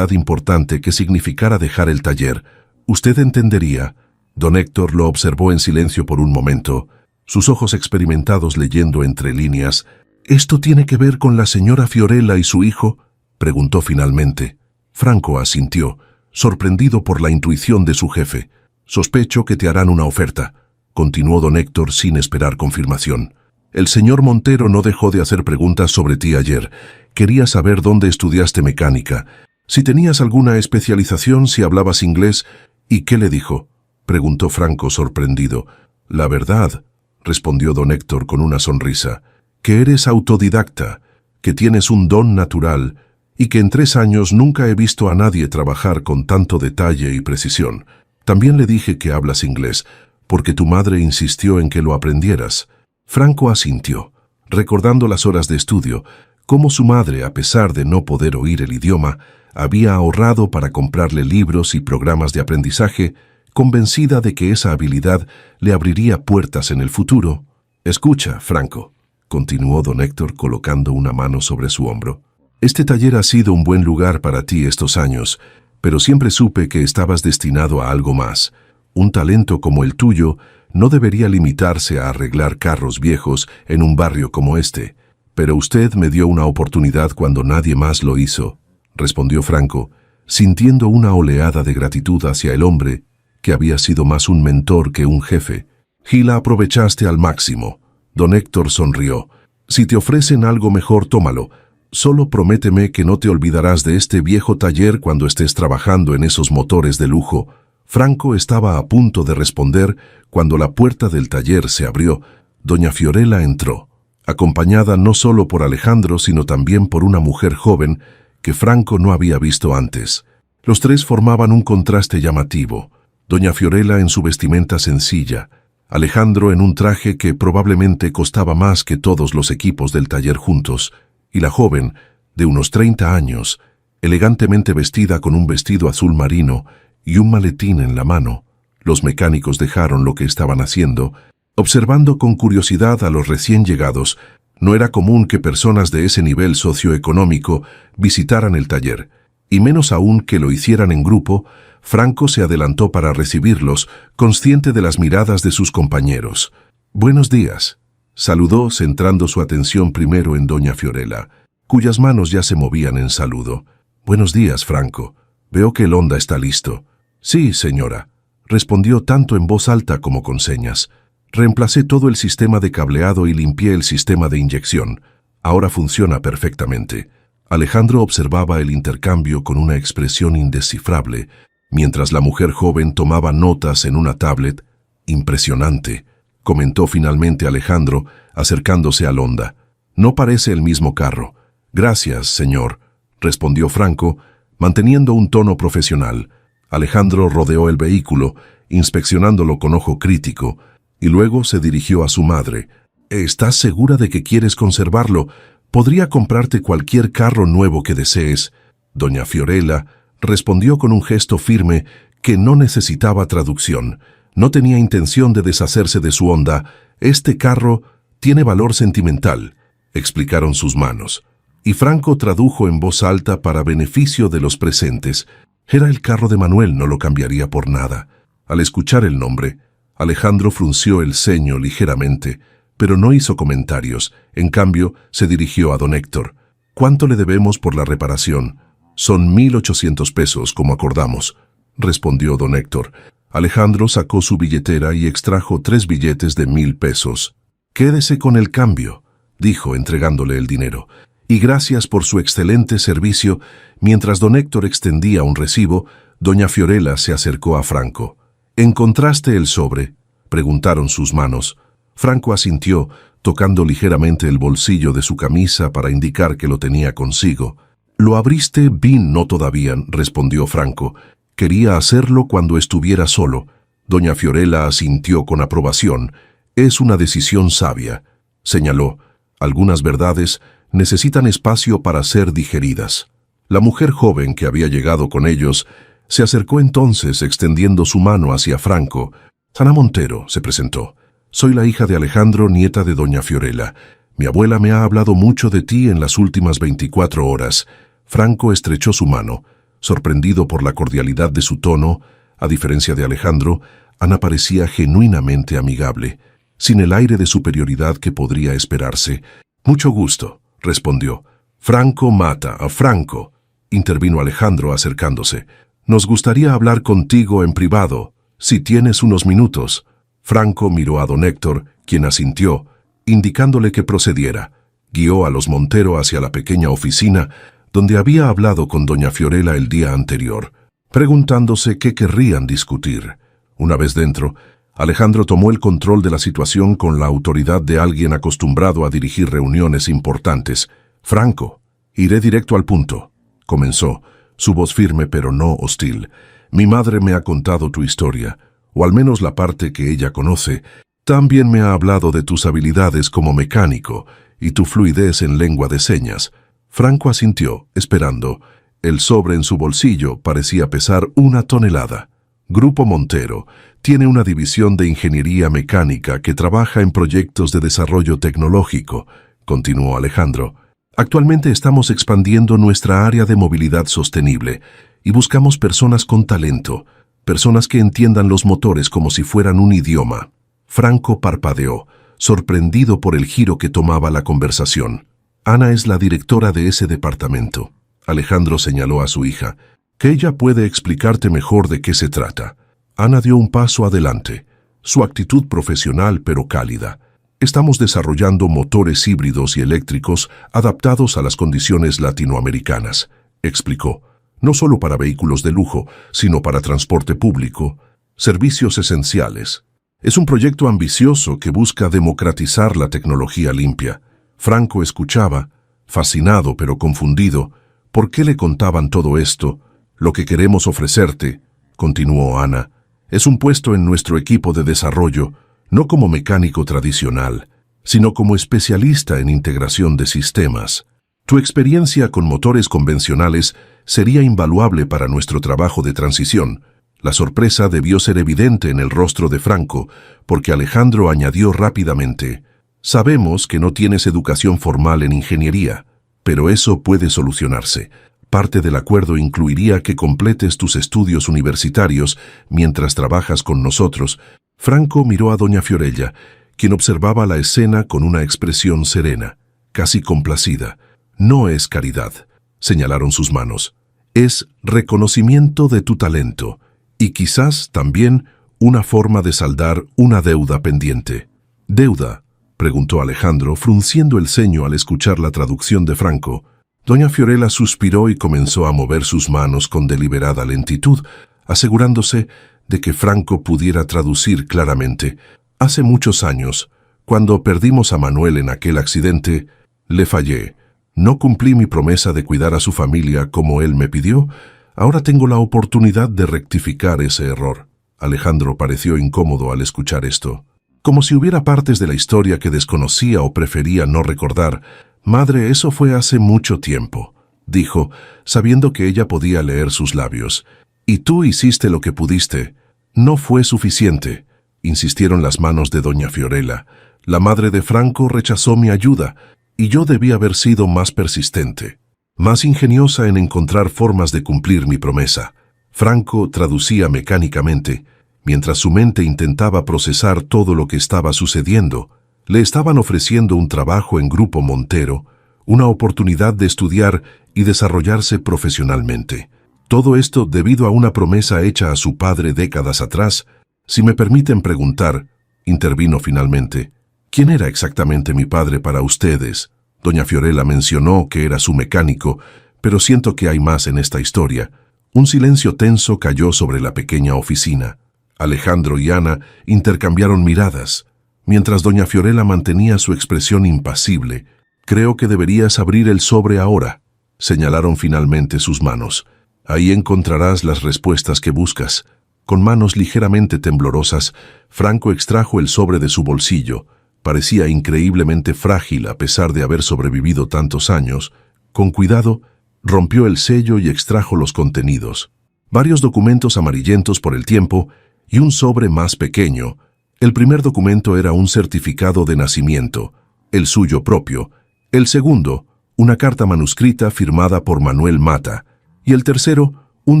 importante que significara dejar el taller, usted entendería». Don Héctor lo observó en silencio por un momento, sus ojos experimentados leyendo entre líneas. «¿Esto tiene que ver con la señora Fiorella y su hijo?», preguntó finalmente. Franco asintió, sorprendido por la intuición de su jefe. «Sospecho que te harán una oferta», continuó don Héctor sin esperar confirmación. «El señor Montero no dejó de hacer preguntas sobre ti ayer. Quería saber dónde estudiaste mecánica, si tenías alguna especialización, si hablabas inglés». «¿Y qué le dijo?», preguntó Franco sorprendido. «La verdad», respondió don Héctor con una sonrisa, «que eres autodidacta, que tienes un don natural y que en 3 años nunca he visto a nadie trabajar con tanto detalle y precisión. También le dije que hablas inglés, porque tu madre insistió en que lo aprendieras». Franco asintió, recordando las horas de estudio, cómo su madre, a pesar de no poder oír el idioma, había ahorrado para comprarle libros y programas de aprendizaje, convencida de que esa habilidad le abriría puertas en el futuro. «Escucha, Franco», continuó don Héctor colocando una mano sobre su hombro. «Este taller ha sido un buen lugar para ti estos años, pero siempre supe que estabas destinado a algo más. Un talento como el tuyo no debería limitarse a arreglar carros viejos en un barrio como este. Pero usted me dio una oportunidad cuando nadie más lo hizo», respondió Franco, sintiendo una oleada de gratitud hacia el hombre que había sido más un mentor que un jefe. «Y la aprovechaste al máximo». Don Héctor sonrió. «Si te ofrecen algo mejor, tómalo. Solo prométeme que no te olvidarás de este viejo taller cuando estés trabajando en esos motores de lujo». Franco estaba a punto de responder cuando la puerta del taller se abrió. Doña Fiorella entró, acompañada no solo por Alejandro, sino también por una mujer joven que Franco no había visto antes. Los tres formaban un contraste llamativo. Doña Fiorella en su vestimenta sencilla, Alejandro en un traje que probablemente costaba más que todos los equipos del taller juntos, y la joven, de unos 30 años, elegantemente vestida con un vestido azul marino y un maletín en la mano. Los mecánicos dejaron lo que estaban haciendo, observando con curiosidad a los recién llegados. No era común que personas de ese nivel socioeconómico visitaran el taller, y menos aún que lo hicieran en grupo. Franco se adelantó para recibirlos, consciente de las miradas de sus compañeros. «Buenos días», saludó, centrando su atención primero en doña Fiorella, cuyas manos ya se movían en saludo. «Buenos días, Franco. Veo que el Honda está listo». «Sí, señora», respondió tanto en voz alta como con señas. «Reemplacé todo el sistema de cableado y limpié el sistema de inyección. Ahora funciona perfectamente». Alejandro observaba el intercambio con una expresión indescifrable, mientras la mujer joven tomaba notas en una tablet. Impresionante, comentó finalmente Alejandro, acercándose al Honda. No parece el mismo carro. Gracias, señor, respondió Franco, manteniendo un tono profesional. Alejandro rodeó el vehículo, inspeccionándolo con ojo crítico, y luego se dirigió a su madre. ¿Estás segura de que quieres conservarlo? Podría comprarte cualquier carro nuevo que desees. Doña Fiorella respondió con un gesto firme que no necesitaba traducción. No tenía intención de deshacerse de su Honda. Este carro tiene valor sentimental, explicaron sus manos. Y Franco tradujo en voz alta para beneficio de los presentes. Era el carro de Manuel, no lo cambiaría por nada. Al escuchar el nombre, Alejandro frunció el ceño ligeramente, pero no hizo comentarios. En cambio, se dirigió a don Héctor. ¿Cuánto le debemos por la reparación? Son 1,800 pesos, como acordamos, respondió don Héctor. Alejandro sacó su billetera y extrajo 3 billetes de 1,000 pesos. Quédese con el cambio, dijo entregándole el dinero. Y gracias por su excelente servicio. Mientras don Héctor extendía un recibo, doña Fiorella se acercó a Franco. ¿Encontraste el sobre?, preguntaron sus manos. Franco asintió, tocando ligeramente el bolsillo de su camisa para indicar que lo tenía consigo. «¿Lo abriste bien? No todavía», respondió Franco. «Quería hacerlo cuando estuviera solo». Doña Fiorella asintió con aprobación. «Es una decisión sabia», señaló. «Algunas verdades necesitan espacio para ser digeridas». La mujer joven que había llegado con ellos se acercó entonces extendiendo su mano hacia Franco. «Ana Montero», se presentó. «Soy la hija de Alejandro, nieta de doña Fiorella. Mi abuela me ha hablado mucho de ti en las últimas 24 horas». Franco estrechó su mano. Sorprendido por la cordialidad de su tono, a diferencia de Alejandro, Ana parecía genuinamente amigable, sin el aire de superioridad que podría esperarse. «Mucho gusto», respondió. «Franco mata a Franco», intervino Alejandro acercándose. «Nos gustaría hablar contigo en privado, si tienes unos minutos». Franco miró a don Héctor, quien asintió, indicándole que procediera. Guió a los Montero hacia la pequeña oficina donde había hablado con doña Fiorella el día anterior, preguntándose qué querrían discutir. Una vez dentro, Alejandro tomó el control de la situación con la autoridad de alguien acostumbrado a dirigir reuniones importantes. «Franco, iré directo al punto», comenzó, su voz firme pero no hostil. «Mi madre me ha contado tu historia, o al menos la parte que ella conoce. También me ha hablado de tus habilidades como mecánico y tu fluidez en lengua de señas». Franco asintió, esperando. El sobre en su bolsillo parecía pesar 1 tonelada. «Grupo Montero tiene una división de ingeniería mecánica que trabaja en proyectos de desarrollo tecnológico», continuó Alejandro. «Actualmente estamos expandiendo nuestra área de movilidad sostenible y buscamos personas con talento, personas que entiendan los motores como si fueran un idioma». Franco parpadeó, sorprendido por el giro que tomaba la conversación. «Ana es la directora de ese departamento», Alejandro señaló a su hija, «que ella puede explicarte mejor de qué se trata». Ana dio un paso adelante, su actitud profesional pero cálida. «Estamos desarrollando motores híbridos y eléctricos adaptados a las condiciones latinoamericanas», explicó. «No solo para vehículos de lujo, sino para transporte público, servicios esenciales. Es un proyecto ambicioso que busca democratizar la tecnología limpia». Franco escuchaba, fascinado pero confundido. ¿Por qué le contaban todo esto? «Lo que queremos ofrecerte», continuó Ana, «es un puesto en nuestro equipo de desarrollo, no como mecánico tradicional, sino como especialista en integración de sistemas. Tu experiencia con motores convencionales sería invaluable para nuestro trabajo de transición». La sorpresa debió ser evidente en el rostro de Franco, porque Alejandro añadió rápidamente: «Sabemos que no tienes educación formal en ingeniería, pero eso puede solucionarse. Parte del acuerdo incluiría que completes tus estudios universitarios mientras trabajas con nosotros». Franco miró a doña Fiorella, quien observaba la escena con una expresión serena, casi complacida. «No es caridad», señalaron sus manos. «Es reconocimiento de tu talento, y quizás también una forma de saldar una deuda pendiente». «¿Deuda?», preguntó Alejandro, frunciendo el ceño al escuchar la traducción de Franco. Doña Fiorella suspiró y comenzó a mover sus manos con deliberada lentitud, asegurándose de que Franco pudiera traducir claramente. Hace muchos años, cuando perdimos a Manuel en aquel accidente, le fallé. No cumplí mi promesa de cuidar a su familia como él me pidió. Ahora tengo la oportunidad de rectificar ese error. Alejandro pareció incómodo al escuchar esto. Como si hubiera partes de la historia que desconocía o prefería no recordar. «Madre, eso fue hace mucho tiempo», dijo, sabiendo que ella podía leer sus labios. «Y tú hiciste lo que pudiste. No fue suficiente», insistieron las manos de doña Fiorella. «La madre de Franco rechazó mi ayuda, y yo debí haber sido más persistente, más ingeniosa en encontrar formas de cumplir mi promesa». Franco traducía mecánicamente, mientras su mente intentaba procesar todo lo que estaba sucediendo. Le estaban ofreciendo un trabajo en Grupo Montero, una oportunidad de estudiar y desarrollarse profesionalmente. Todo esto debido a una promesa hecha a su padre décadas atrás. «Si me permiten preguntar», intervino finalmente, «¿quién era exactamente mi padre para ustedes?» Doña Fiorella mencionó que era su mecánico, pero siento que hay más en esta historia. Un silencio tenso cayó sobre la pequeña oficina. Alejandro y Ana intercambiaron miradas, mientras doña Fiorella mantenía su expresión impasible. «Creo que deberías abrir el sobre ahora», señalaron finalmente sus manos. «Ahí encontrarás las respuestas que buscas». Con manos ligeramente temblorosas, Franco extrajo el sobre de su bolsillo. Parecía increíblemente frágil a pesar de haber sobrevivido tantos años. Con cuidado, rompió el sello y extrajo los contenidos. Varios documentos amarillentos por el tiempo y un sobre más pequeño. El primer documento era un certificado de nacimiento, el suyo propio. El segundo, una carta manuscrita firmada por Manuel Mata. Y el tercero, un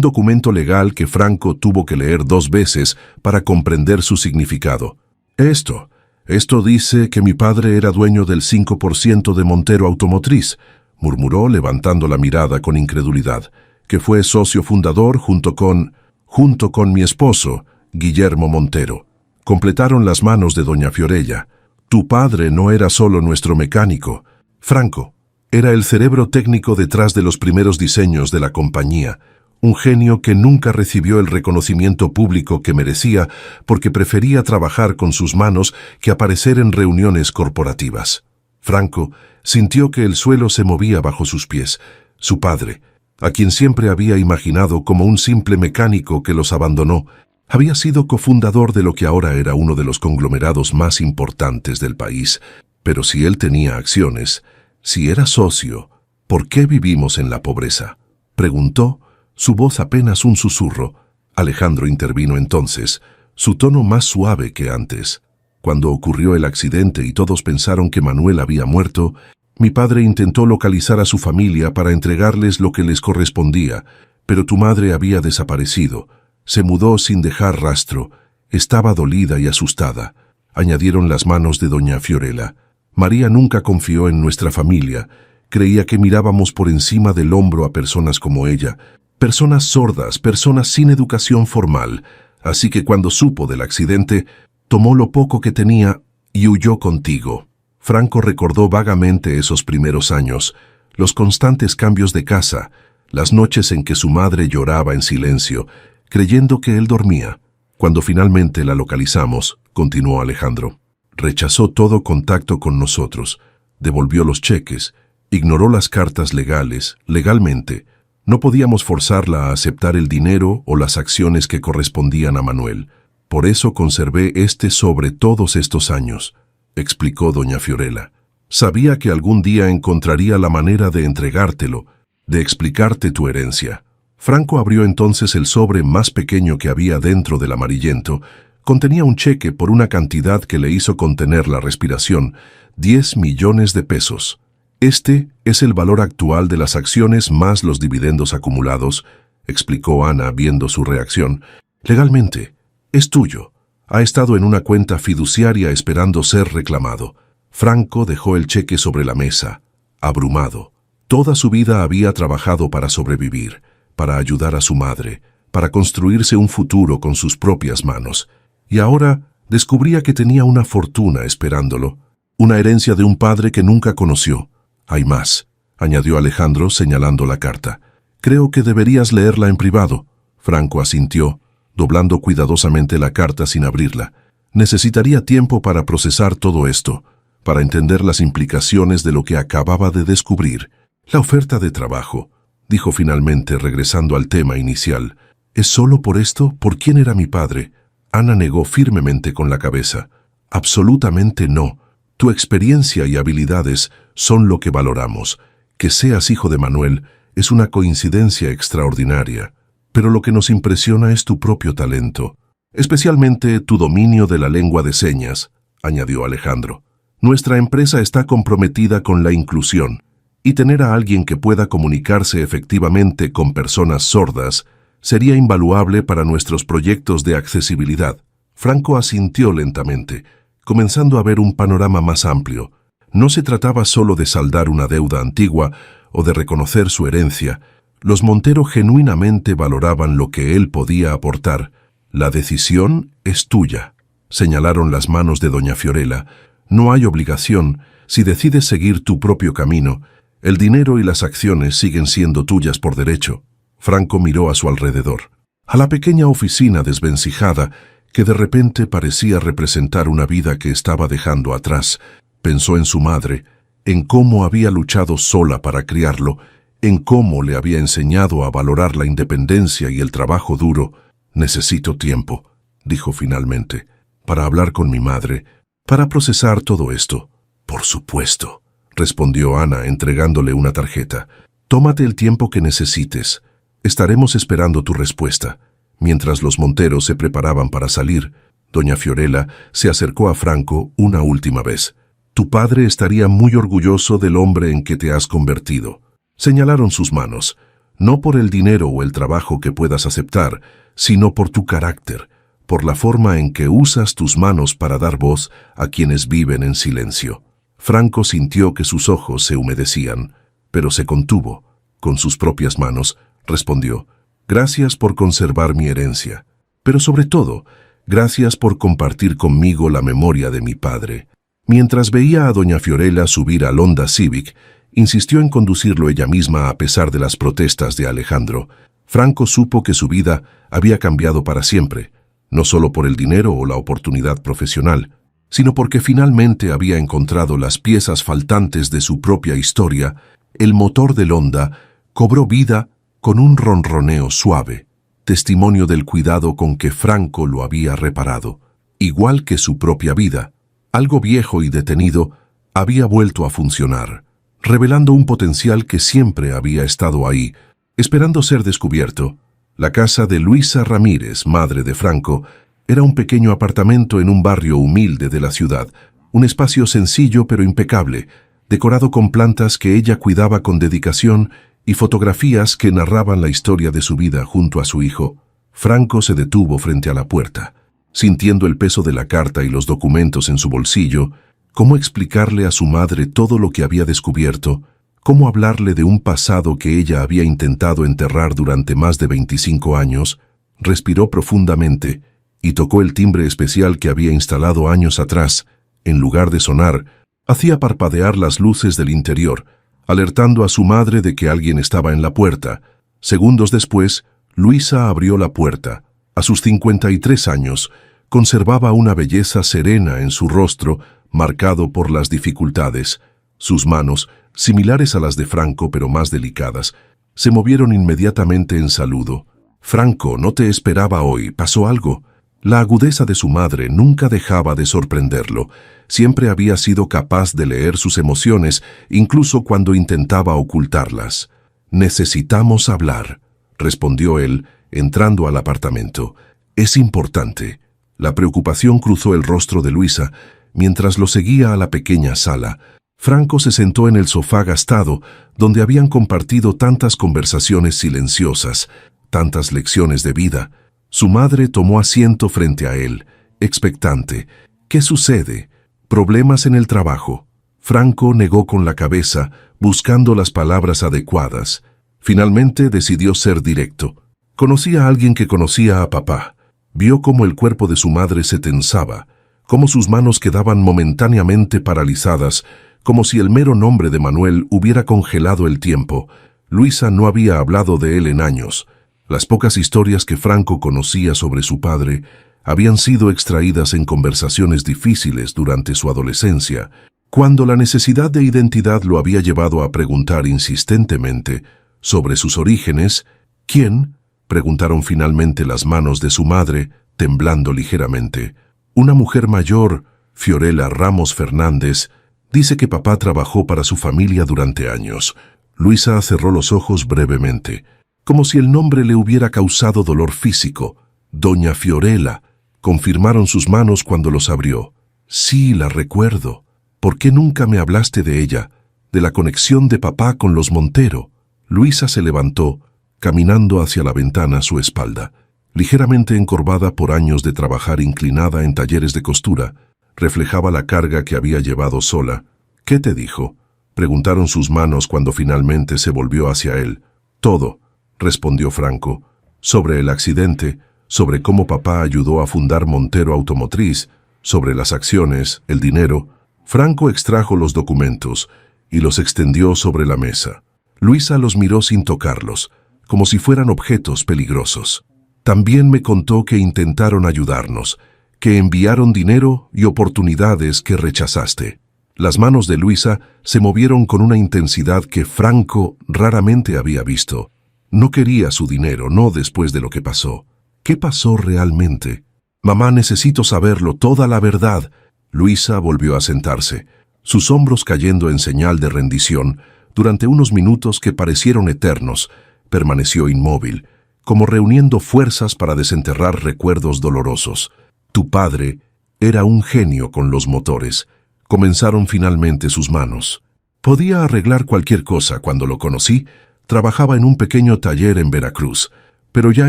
documento legal que Franco tuvo que leer 2 veces para comprender su significado. Esto dice que mi padre era dueño del 5% de Montero Automotriz», murmuró levantando la mirada con incredulidad, «que fue socio fundador junto con mi esposo, Guillermo Montero». Completaron las manos de doña Fiorella. «Tu padre no era solo nuestro mecánico. Franco era el cerebro técnico detrás de los primeros diseños de la compañía. Un genio que nunca recibió el reconocimiento público que merecía porque prefería trabajar con sus manos que aparecer en reuniones corporativas». Franco sintió que el suelo se movía bajo sus pies. Su padre, a quien siempre había imaginado como un simple mecánico que los abandonó, había sido cofundador de lo que ahora era uno de los conglomerados más importantes del país. Pero si él tenía acciones, si era socio, ¿por qué vivimos en la pobreza?, preguntó, su voz apenas un susurro. Alejandro intervino entonces, su tono más suave que antes. «Cuando ocurrió el accidente y todos pensaron que Manuel había muerto, mi padre intentó localizar a su familia para entregarles lo que les correspondía, pero tu madre había desaparecido. Se mudó sin dejar rastro. Estaba dolida y asustada», añadieron las manos de doña Fiorella. «María nunca confió en nuestra familia. Creía que mirábamos por encima del hombro a personas como ella, personas sordas, personas sin educación formal. Así que cuando supo del accidente, tomó lo poco que tenía y huyó contigo». Franco recordó vagamente esos primeros años, los constantes cambios de casa, las noches en que su madre lloraba en silencio, creyendo que él dormía. «Cuando finalmente la localizamos», continuó Alejandro, «rechazó todo contacto con nosotros, devolvió los cheques, ignoró las cartas legalmente. No podíamos forzarla a aceptar el dinero o las acciones que correspondían a Manuel. Por eso conservé este sobre todos estos años», explicó doña Fiorella. «Sabía que algún día encontraría la manera de entregártelo, de explicarte tu herencia». Franco abrió entonces el sobre más pequeño que había dentro del amarillento. Contenía un cheque por una cantidad que le hizo contener la respiración, 10 millones de pesos. «Este es el valor actual de las acciones más los dividendos acumulados», explicó Ana viendo su reacción. «Legalmente, es tuyo. Ha estado en una cuenta fiduciaria esperando ser reclamado». Franco dejó el cheque sobre la mesa, abrumado. Toda su vida había trabajado para sobrevivir, para ayudar a su madre, para construirse un futuro con sus propias manos. Y ahora descubría que tenía una fortuna esperándolo, una herencia de un padre que nunca conoció. «Hay más», añadió Alejandro señalando la carta. «Creo que deberías leerla en privado». Franco asintió. doblando cuidadosamente la carta sin abrirla. Necesitaría tiempo para procesar todo esto, para entender las implicaciones de lo que acababa de descubrir. La oferta de trabajo, dijo finalmente regresando al tema inicial. ¿Es solo por esto? ¿Por quién era mi padre? Ana negó firmemente con la cabeza. Absolutamente no. Tu experiencia y habilidades son lo que valoramos. Que seas hijo de Manuel es una coincidencia extraordinaria, pero lo que nos impresiona es tu propio talento, especialmente tu dominio de la lengua de señas, añadió Alejandro. Nuestra empresa está comprometida con la inclusión, y tener a alguien que pueda comunicarse efectivamente con personas sordas sería invaluable para nuestros proyectos de accesibilidad. Franco asintió lentamente, comenzando a ver un panorama más amplio. No se trataba solo de saldar una deuda antigua o de reconocer su herencia. Los Montero genuinamente valoraban lo que él podía aportar. La decisión es tuya, señalaron las manos de doña Fiorella. No hay obligación. Si decides seguir tu propio camino, el dinero y las acciones siguen siendo tuyas por derecho. Franco miró a su alrededor, a la pequeña oficina desvencijada que de repente parecía representar una vida que estaba dejando atrás. Pensó en su madre, en cómo había luchado sola para criarlo, en cómo le había enseñado a valorar la independencia y el trabajo duro. Necesito tiempo, dijo finalmente, para hablar con mi madre, para procesar todo esto. Por supuesto, respondió Ana entregándole una tarjeta. Tómate el tiempo que necesites. Estaremos esperando tu respuesta. Mientras los Monteros se preparaban para salir, doña Fiorella se acercó a Franco una última vez. Tu padre estaría muy orgulloso del hombre en que te has convertido. Señalaron sus manos, no por el dinero o el trabajo que puedas aceptar, sino por tu carácter, por la forma en que usas tus manos para dar voz a quienes viven en silencio. Franco sintió que sus ojos se humedecían, pero se contuvo. Con sus propias manos, respondió, gracias por conservar mi herencia, pero sobre todo, gracias por compartir conmigo la memoria de mi padre. Mientras veía a doña Fiorella subir al Honda Civic, insistió en conducirlo ella misma a pesar de las protestas de Alejandro. Franco supo que su vida había cambiado para siempre, no solo por el dinero o la oportunidad profesional, sino porque finalmente había encontrado las piezas faltantes de su propia historia. El motor del Honda cobró vida con un ronroneo suave, testimonio del cuidado con que Franco lo había reparado. Igual que su propia vida, algo viejo y detenido había vuelto a funcionar, revelando un potencial que siempre había estado ahí, esperando ser descubierto. La casa de Luisa Ramírez, madre de Franco, era un pequeño apartamento en un barrio humilde de la ciudad, un espacio sencillo pero impecable, decorado con plantas que ella cuidaba con dedicación y fotografías que narraban la historia de su vida junto a su hijo. Franco se detuvo frente a la puerta, sintiendo el peso de la carta y los documentos en su bolsillo. ¿Cómo explicarle a su madre todo lo que había descubierto? ¿Cómo hablarle de un pasado que ella había intentado enterrar durante más de 25 años? Respiró profundamente y tocó el timbre especial que había instalado años atrás. En lugar de sonar, hacía parpadear las luces del interior, alertando a su madre de que alguien estaba en la puerta. Segundos después, Luisa abrió la puerta. A sus 53 años, conservaba una belleza serena en su rostro, marcado por las dificultades. Sus manos, similares a las de Franco pero más delicadas, se movieron inmediatamente en saludo. «Franco, no te esperaba hoy. ¿Pasó algo?» La agudeza de su madre nunca dejaba de sorprenderlo. Siempre había sido capaz de leer sus emociones, incluso cuando intentaba ocultarlas. «Necesitamos hablar», respondió él, entrando al apartamento. «Es importante». La preocupación cruzó el rostro de Luisa mientras lo seguía a la pequeña sala. Franco se sentó en el sofá gastado, donde habían compartido tantas conversaciones silenciosas, tantas lecciones de vida. Su madre tomó asiento frente a él, expectante. «¿Qué sucede? ¿Problemas en el trabajo?» Franco negó con la cabeza, buscando las palabras adecuadas. Finalmente decidió ser directo. Conocía a alguien que conocía a papá. Vio cómo el cuerpo de su madre se tensaba, cómo sus manos quedaban momentáneamente paralizadas, como si el mero nombre de Manuel hubiera congelado el tiempo. Luisa no había hablado de él en años. Las pocas historias que Franco conocía sobre su padre habían sido extraídas en conversaciones difíciles durante su adolescencia, cuando la necesidad de identidad lo había llevado a preguntar insistentemente sobre sus orígenes. ¿Quién?, preguntaron finalmente las manos de su madre, temblando ligeramente. Una mujer mayor, Fiorella Ramos Fernández, dice que papá trabajó para su familia durante años. Luisa cerró los ojos brevemente, como si el nombre le hubiera causado dolor físico. Doña Fiorella, confirmaron sus manos cuando los abrió. Sí, la recuerdo. ¿Por qué nunca me hablaste de ella, de la conexión de papá con los Montero? Luisa se levantó, caminando hacia la ventana a su espalda. Ligeramente encorvada por años de trabajar inclinada en talleres de costura, reflejaba la carga que había llevado sola. ¿Qué te dijo?, preguntaron sus manos cuando finalmente se volvió hacia él. Todo, respondió Franco, sobre el accidente, sobre cómo papá ayudó a fundar Montero Automotriz, sobre las acciones, el dinero. Franco extrajo los documentos y los extendió sobre la mesa. Luisa los miró sin tocarlos, como si fueran objetos peligrosos. También me contó que intentaron ayudarnos, que enviaron dinero y oportunidades que rechazaste. Las manos de Luisa se movieron con una intensidad que Franco raramente había visto. No quería su dinero, no después de lo que pasó. ¿Qué pasó realmente? Mamá, necesito saberlo, toda la verdad. Luisa volvió a sentarse, sus hombros cayendo en señal de rendición. Durante unos minutos que parecieron eternos, permaneció inmóvil, como reuniendo fuerzas para desenterrar recuerdos dolorosos. Tu padre era un genio con los motores. Comenzaron finalmente sus manos. Podía arreglar cualquier cosa. Cuando lo conocí, trabajaba en un pequeño taller en Veracruz, pero ya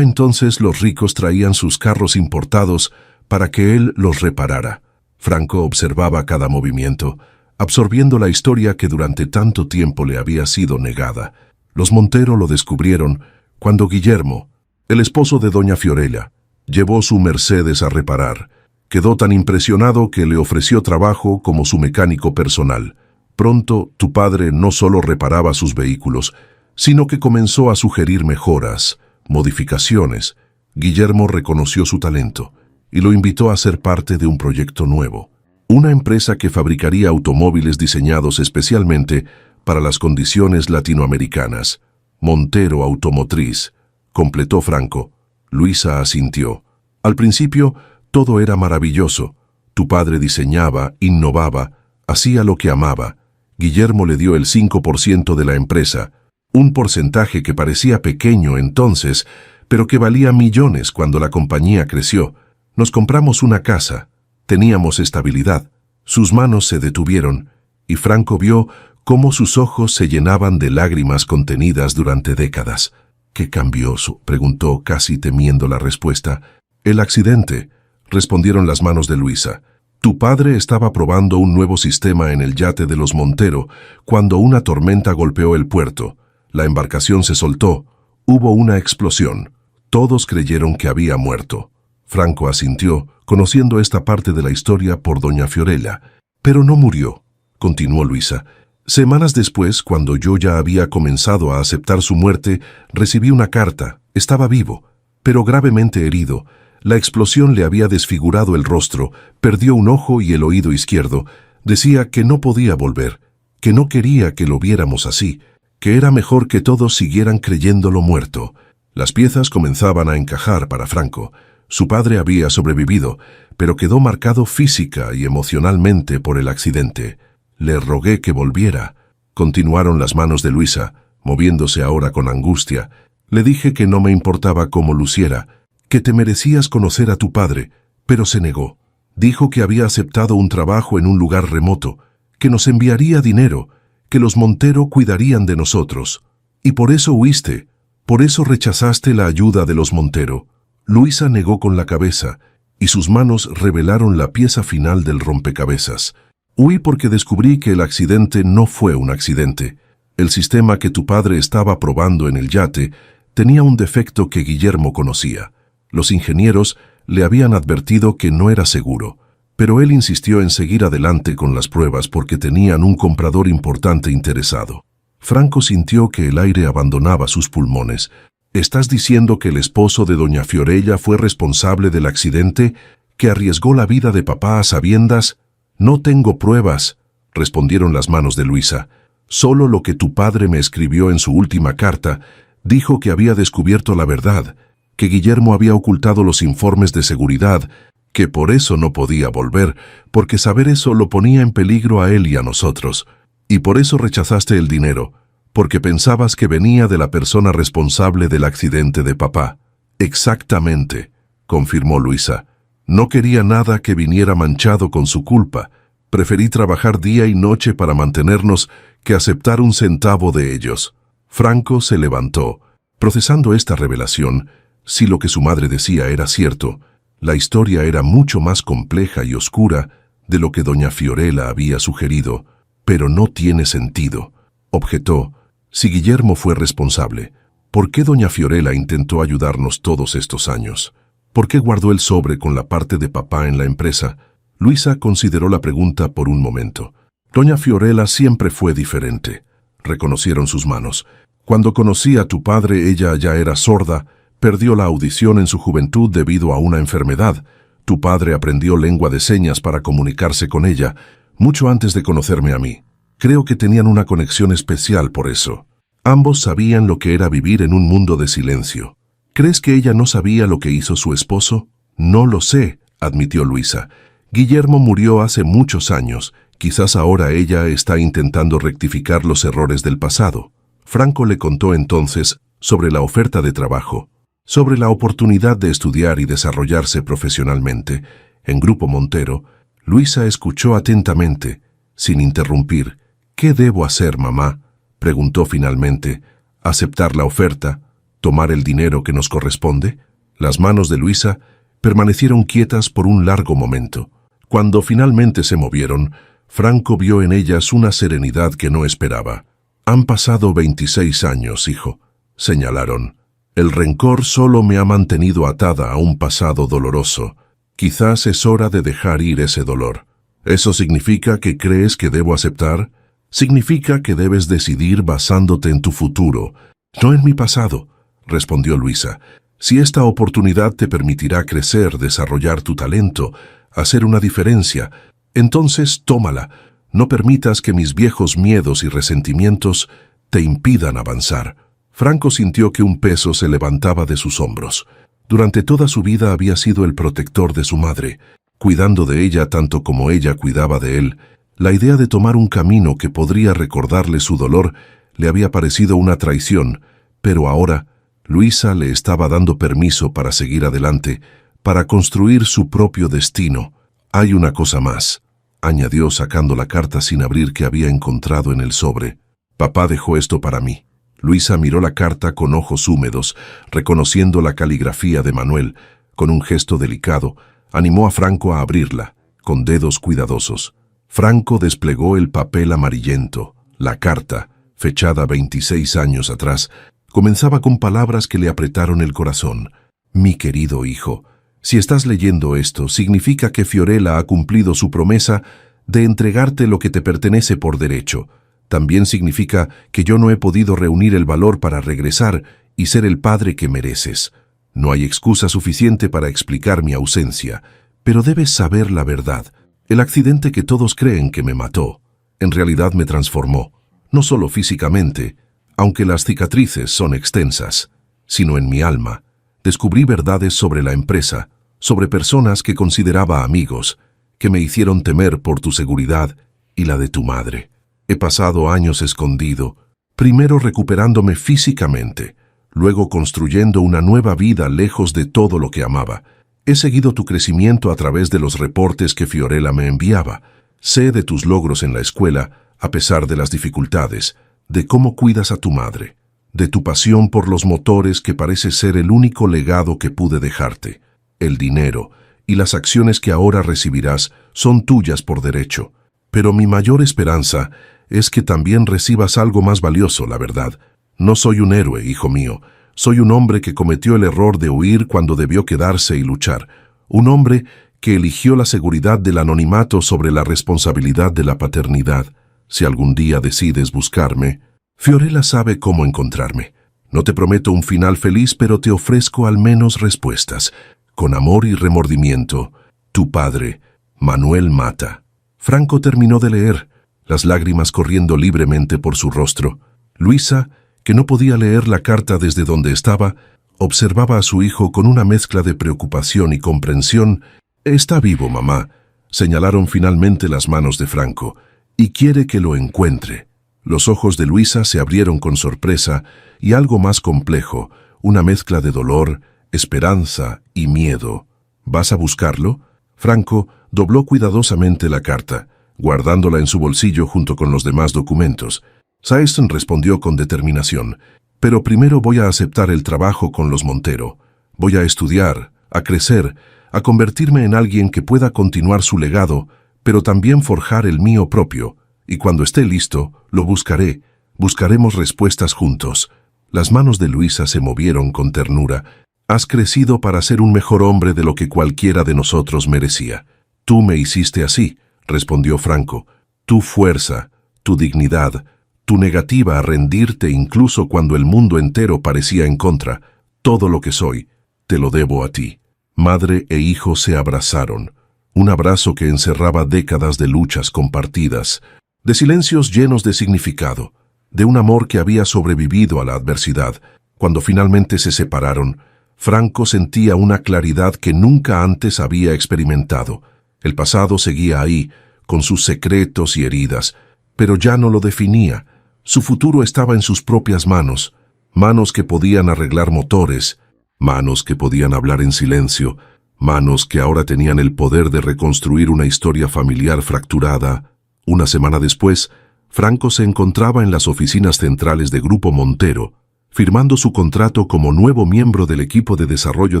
entonces los ricos traían sus carros importados para que él los reparara. Franco observaba cada movimiento, absorbiendo la historia que durante tanto tiempo le había sido negada. Los Montero lo descubrieron cuando Guillermo, el esposo de doña Fiorella, llevó su Mercedes a reparar. Quedó tan impresionado que le ofreció trabajo como su mecánico personal. Pronto, tu padre no solo reparaba sus vehículos, sino que comenzó a sugerir mejoras, modificaciones. Guillermo reconoció su talento y lo invitó a ser parte de un proyecto nuevo, una empresa que fabricaría automóviles diseñados especialmente para las condiciones latinoamericanas. Montero Automotriz, completó Franco. Luisa asintió. Al principio, todo era maravilloso. Tu padre diseñaba, innovaba, hacía lo que amaba. Guillermo le dio el 5% de la empresa, un porcentaje que parecía pequeño entonces, pero que valía millones cuando la compañía creció. Nos compramos una casa, teníamos estabilidad. Sus manos se detuvieron, y Franco vio cómo sus ojos se llenaban de lágrimas contenidas durante décadas. ¿Qué cambió? Preguntó, casi temiendo la respuesta. El accidente, respondieron las manos de Luisa. Tu padre estaba probando un nuevo sistema en el yate de los Montero cuando una tormenta golpeó el puerto. La embarcación se soltó. Hubo una explosión. Todos creyeron que había muerto. Franco asintió, conociendo esta parte de la historia por doña Fiorella. Pero no murió, continuó Luisa. Semanas después, cuando yo ya había comenzado a aceptar su muerte, recibí una carta. Estaba vivo, pero gravemente herido. La explosión le había desfigurado el rostro, perdió un ojo y el oído izquierdo. Decía que no podía volver, que no quería que lo viéramos así, que era mejor que todos siguieran creyéndolo muerto. Las piezas comenzaban a encajar para Franco. Su padre había sobrevivido, pero quedó marcado física y emocionalmente por el accidente. Le rogué que volviera. Continuaron las manos de Luisa, moviéndose ahora con angustia. Le dije que no me importaba cómo luciera, que te merecías conocer a tu padre, pero se negó. Dijo que había aceptado un trabajo en un lugar remoto, que nos enviaría dinero, que los Montero cuidarían de nosotros. Y por eso huiste, por eso rechazaste la ayuda de los Montero. Luisa negó con la cabeza, y sus manos revelaron la pieza final del rompecabezas. Huí porque descubrí que el accidente no fue un accidente. El sistema que tu padre estaba probando en el yate tenía un defecto que Guillermo conocía. Los ingenieros le habían advertido que no era seguro, pero él insistió en seguir adelante con las pruebas porque tenían un comprador importante interesado. Franco sintió que el aire abandonaba sus pulmones. ¿Estás diciendo que el esposo de doña Fiorella fue responsable del accidente, que arriesgó la vida de papá a sabiendas? No tengo pruebas, respondieron las manos de Luisa. Solo lo que tu padre me escribió en su última carta. Dijo que había descubierto la verdad, que Guillermo había ocultado los informes de seguridad, que por eso no podía volver, porque saber eso lo ponía en peligro a él y a nosotros. Y por eso rechazaste el dinero, porque pensabas que venía de la persona responsable del accidente de papá. Exactamente, confirmó Luisa. No quería nada que viniera manchado con su culpa. Preferí trabajar día y noche para mantenernos que aceptar un centavo de ellos. Franco se levantó. Procesando esta revelación, si lo que su madre decía era cierto, la historia era mucho más compleja y oscura de lo que doña Fiorella había sugerido. Pero no tiene sentido, objetó. Si Guillermo fue responsable, ¿por qué doña Fiorella intentó ayudarnos todos estos años? ¿Por qué guardó el sobre con la parte de papá en la empresa? Luisa consideró la pregunta por un momento. Doña Fiorella siempre fue diferente, reconocieron sus manos. Cuando conocí a tu padre, ella ya era sorda, perdió la audición en su juventud debido a una enfermedad. Tu padre aprendió lengua de señas para comunicarse con ella, mucho antes de conocerme a mí. Creo que tenían una conexión especial por eso. Ambos sabían lo que era vivir en un mundo de silencio. ¿Crees que ella no sabía lo que hizo su esposo? No lo sé, admitió Luisa. Guillermo murió hace muchos años. Quizás ahora ella está intentando rectificar los errores del pasado. Franco le contó entonces sobre la oferta de trabajo, sobre la oportunidad de estudiar y desarrollarse profesionalmente. En Grupo Montero, Luisa escuchó atentamente, sin interrumpir. ¿Qué debo hacer, mamá?, preguntó finalmente. ¿Aceptar la oferta? ¿Tomar el dinero que nos corresponde? Las manos de Luisa permanecieron quietas por un largo momento. Cuando finalmente se movieron, Franco vio en ellas una serenidad que no esperaba. Han pasado 26 años, hijo, señalaron. El rencor solo me ha mantenido atada a un pasado doloroso. Quizás es hora de dejar ir ese dolor. ¿Eso significa que crees que debo aceptar? Significa que debes decidir basándote en tu futuro, no en mi pasado, respondió Luisa. Si esta oportunidad te permitirá crecer, desarrollar tu talento, hacer una diferencia, entonces tómala. No permitas que mis viejos miedos y resentimientos te impidan avanzar. Franco sintió que un peso se levantaba de sus hombros. Durante toda su vida había sido el protector de su madre, cuidando de ella tanto como ella cuidaba de él. La idea de tomar un camino que podría recordarle su dolor le había parecido una traición, pero ahora Luisa le estaba dando permiso para seguir adelante, para construir su propio destino. Hay una cosa más, añadió sacando la carta sin abrir que había encontrado en el sobre. Papá dejó esto para mí. Luisa miró la carta con ojos húmedos, reconociendo la caligrafía de Manuel. Con un gesto delicado, animó a Franco a abrirla, con dedos cuidadosos. Franco desplegó el papel amarillento. La carta, fechada 26 años atrás, comenzaba con palabras que le apretaron el corazón. Mi querido hijo, si estás leyendo esto, significa que Fiorella ha cumplido su promesa de entregarte lo que te pertenece por derecho. También significa que yo no he podido reunir el valor para regresar y ser el padre que mereces. No hay excusa suficiente para explicar mi ausencia, pero debes saber la verdad. El accidente que todos creen que me mató, en realidad me transformó, no solo físicamente, aunque las cicatrices son extensas, sino en mi alma. Descubrí verdades sobre la empresa, sobre personas que consideraba amigos, que me hicieron temer por tu seguridad y la de tu madre. He pasado años escondido, primero recuperándome físicamente, luego construyendo una nueva vida lejos de todo lo que amaba. He seguido tu crecimiento a través de los reportes que Fiorella me enviaba. Sé de tus logros en la escuela, a pesar de las dificultades, de cómo cuidas a tu madre, de tu pasión por los motores que parece ser el único legado que pude dejarte. El dinero y las acciones que ahora recibirás son tuyas por derecho. Pero mi mayor esperanza es que también recibas algo más valioso, la verdad. No soy un héroe, hijo mío. Soy un hombre que cometió el error de huir cuando debió quedarse y luchar. Un hombre que eligió la seguridad del anonimato sobre la responsabilidad de la paternidad. Si algún día decides buscarme, Fiorella sabe cómo encontrarme. No te prometo un final feliz, pero te ofrezco al menos respuestas. Con amor y remordimiento, tu padre, Manuel Mata. Franco terminó de leer, las lágrimas corriendo libremente por su rostro. Luisa, que no podía leer la carta desde donde estaba, observaba a su hijo con una mezcla de preocupación y comprensión. «Está vivo, mamá», señalaron finalmente las manos de Franco, «y quiere que lo encuentre». Los ojos de Luisa se abrieron con sorpresa y algo más complejo, una mezcla de dolor, esperanza y miedo. «¿Vas a buscarlo?» Franco dobló cuidadosamente la carta, guardándola en su bolsillo junto con los demás documentos. Saesten respondió con determinación: «Pero primero voy a aceptar el trabajo con los Montero. Voy a estudiar, a crecer, a convertirme en alguien que pueda continuar su legado, pero también forjar el mío propio. Y cuando esté listo, lo buscaré. Buscaremos respuestas juntos». Las manos de Luisa se movieron con ternura. «Has crecido para ser un mejor hombre de lo que cualquiera de nosotros merecía. Tú me hiciste así», respondió Franco. «Tu fuerza, tu dignidad, tu negativa a rendirte incluso cuando el mundo entero parecía en contra, todo lo que soy, te lo debo a ti». Madre e hijo se abrazaron, un abrazo que encerraba décadas de luchas compartidas, de silencios llenos de significado, de un amor que había sobrevivido a la adversidad. Cuando finalmente se separaron, Franco sentía una claridad que nunca antes había experimentado. El pasado seguía ahí, con sus secretos y heridas, pero ya no lo definía. Su futuro estaba en sus propias manos, manos que podían arreglar motores, manos que podían hablar en silencio, manos que ahora tenían el poder de reconstruir una historia familiar fracturada. Una semana después, Franco se encontraba en las oficinas centrales de Grupo Montero, firmando su contrato como nuevo miembro del equipo de desarrollo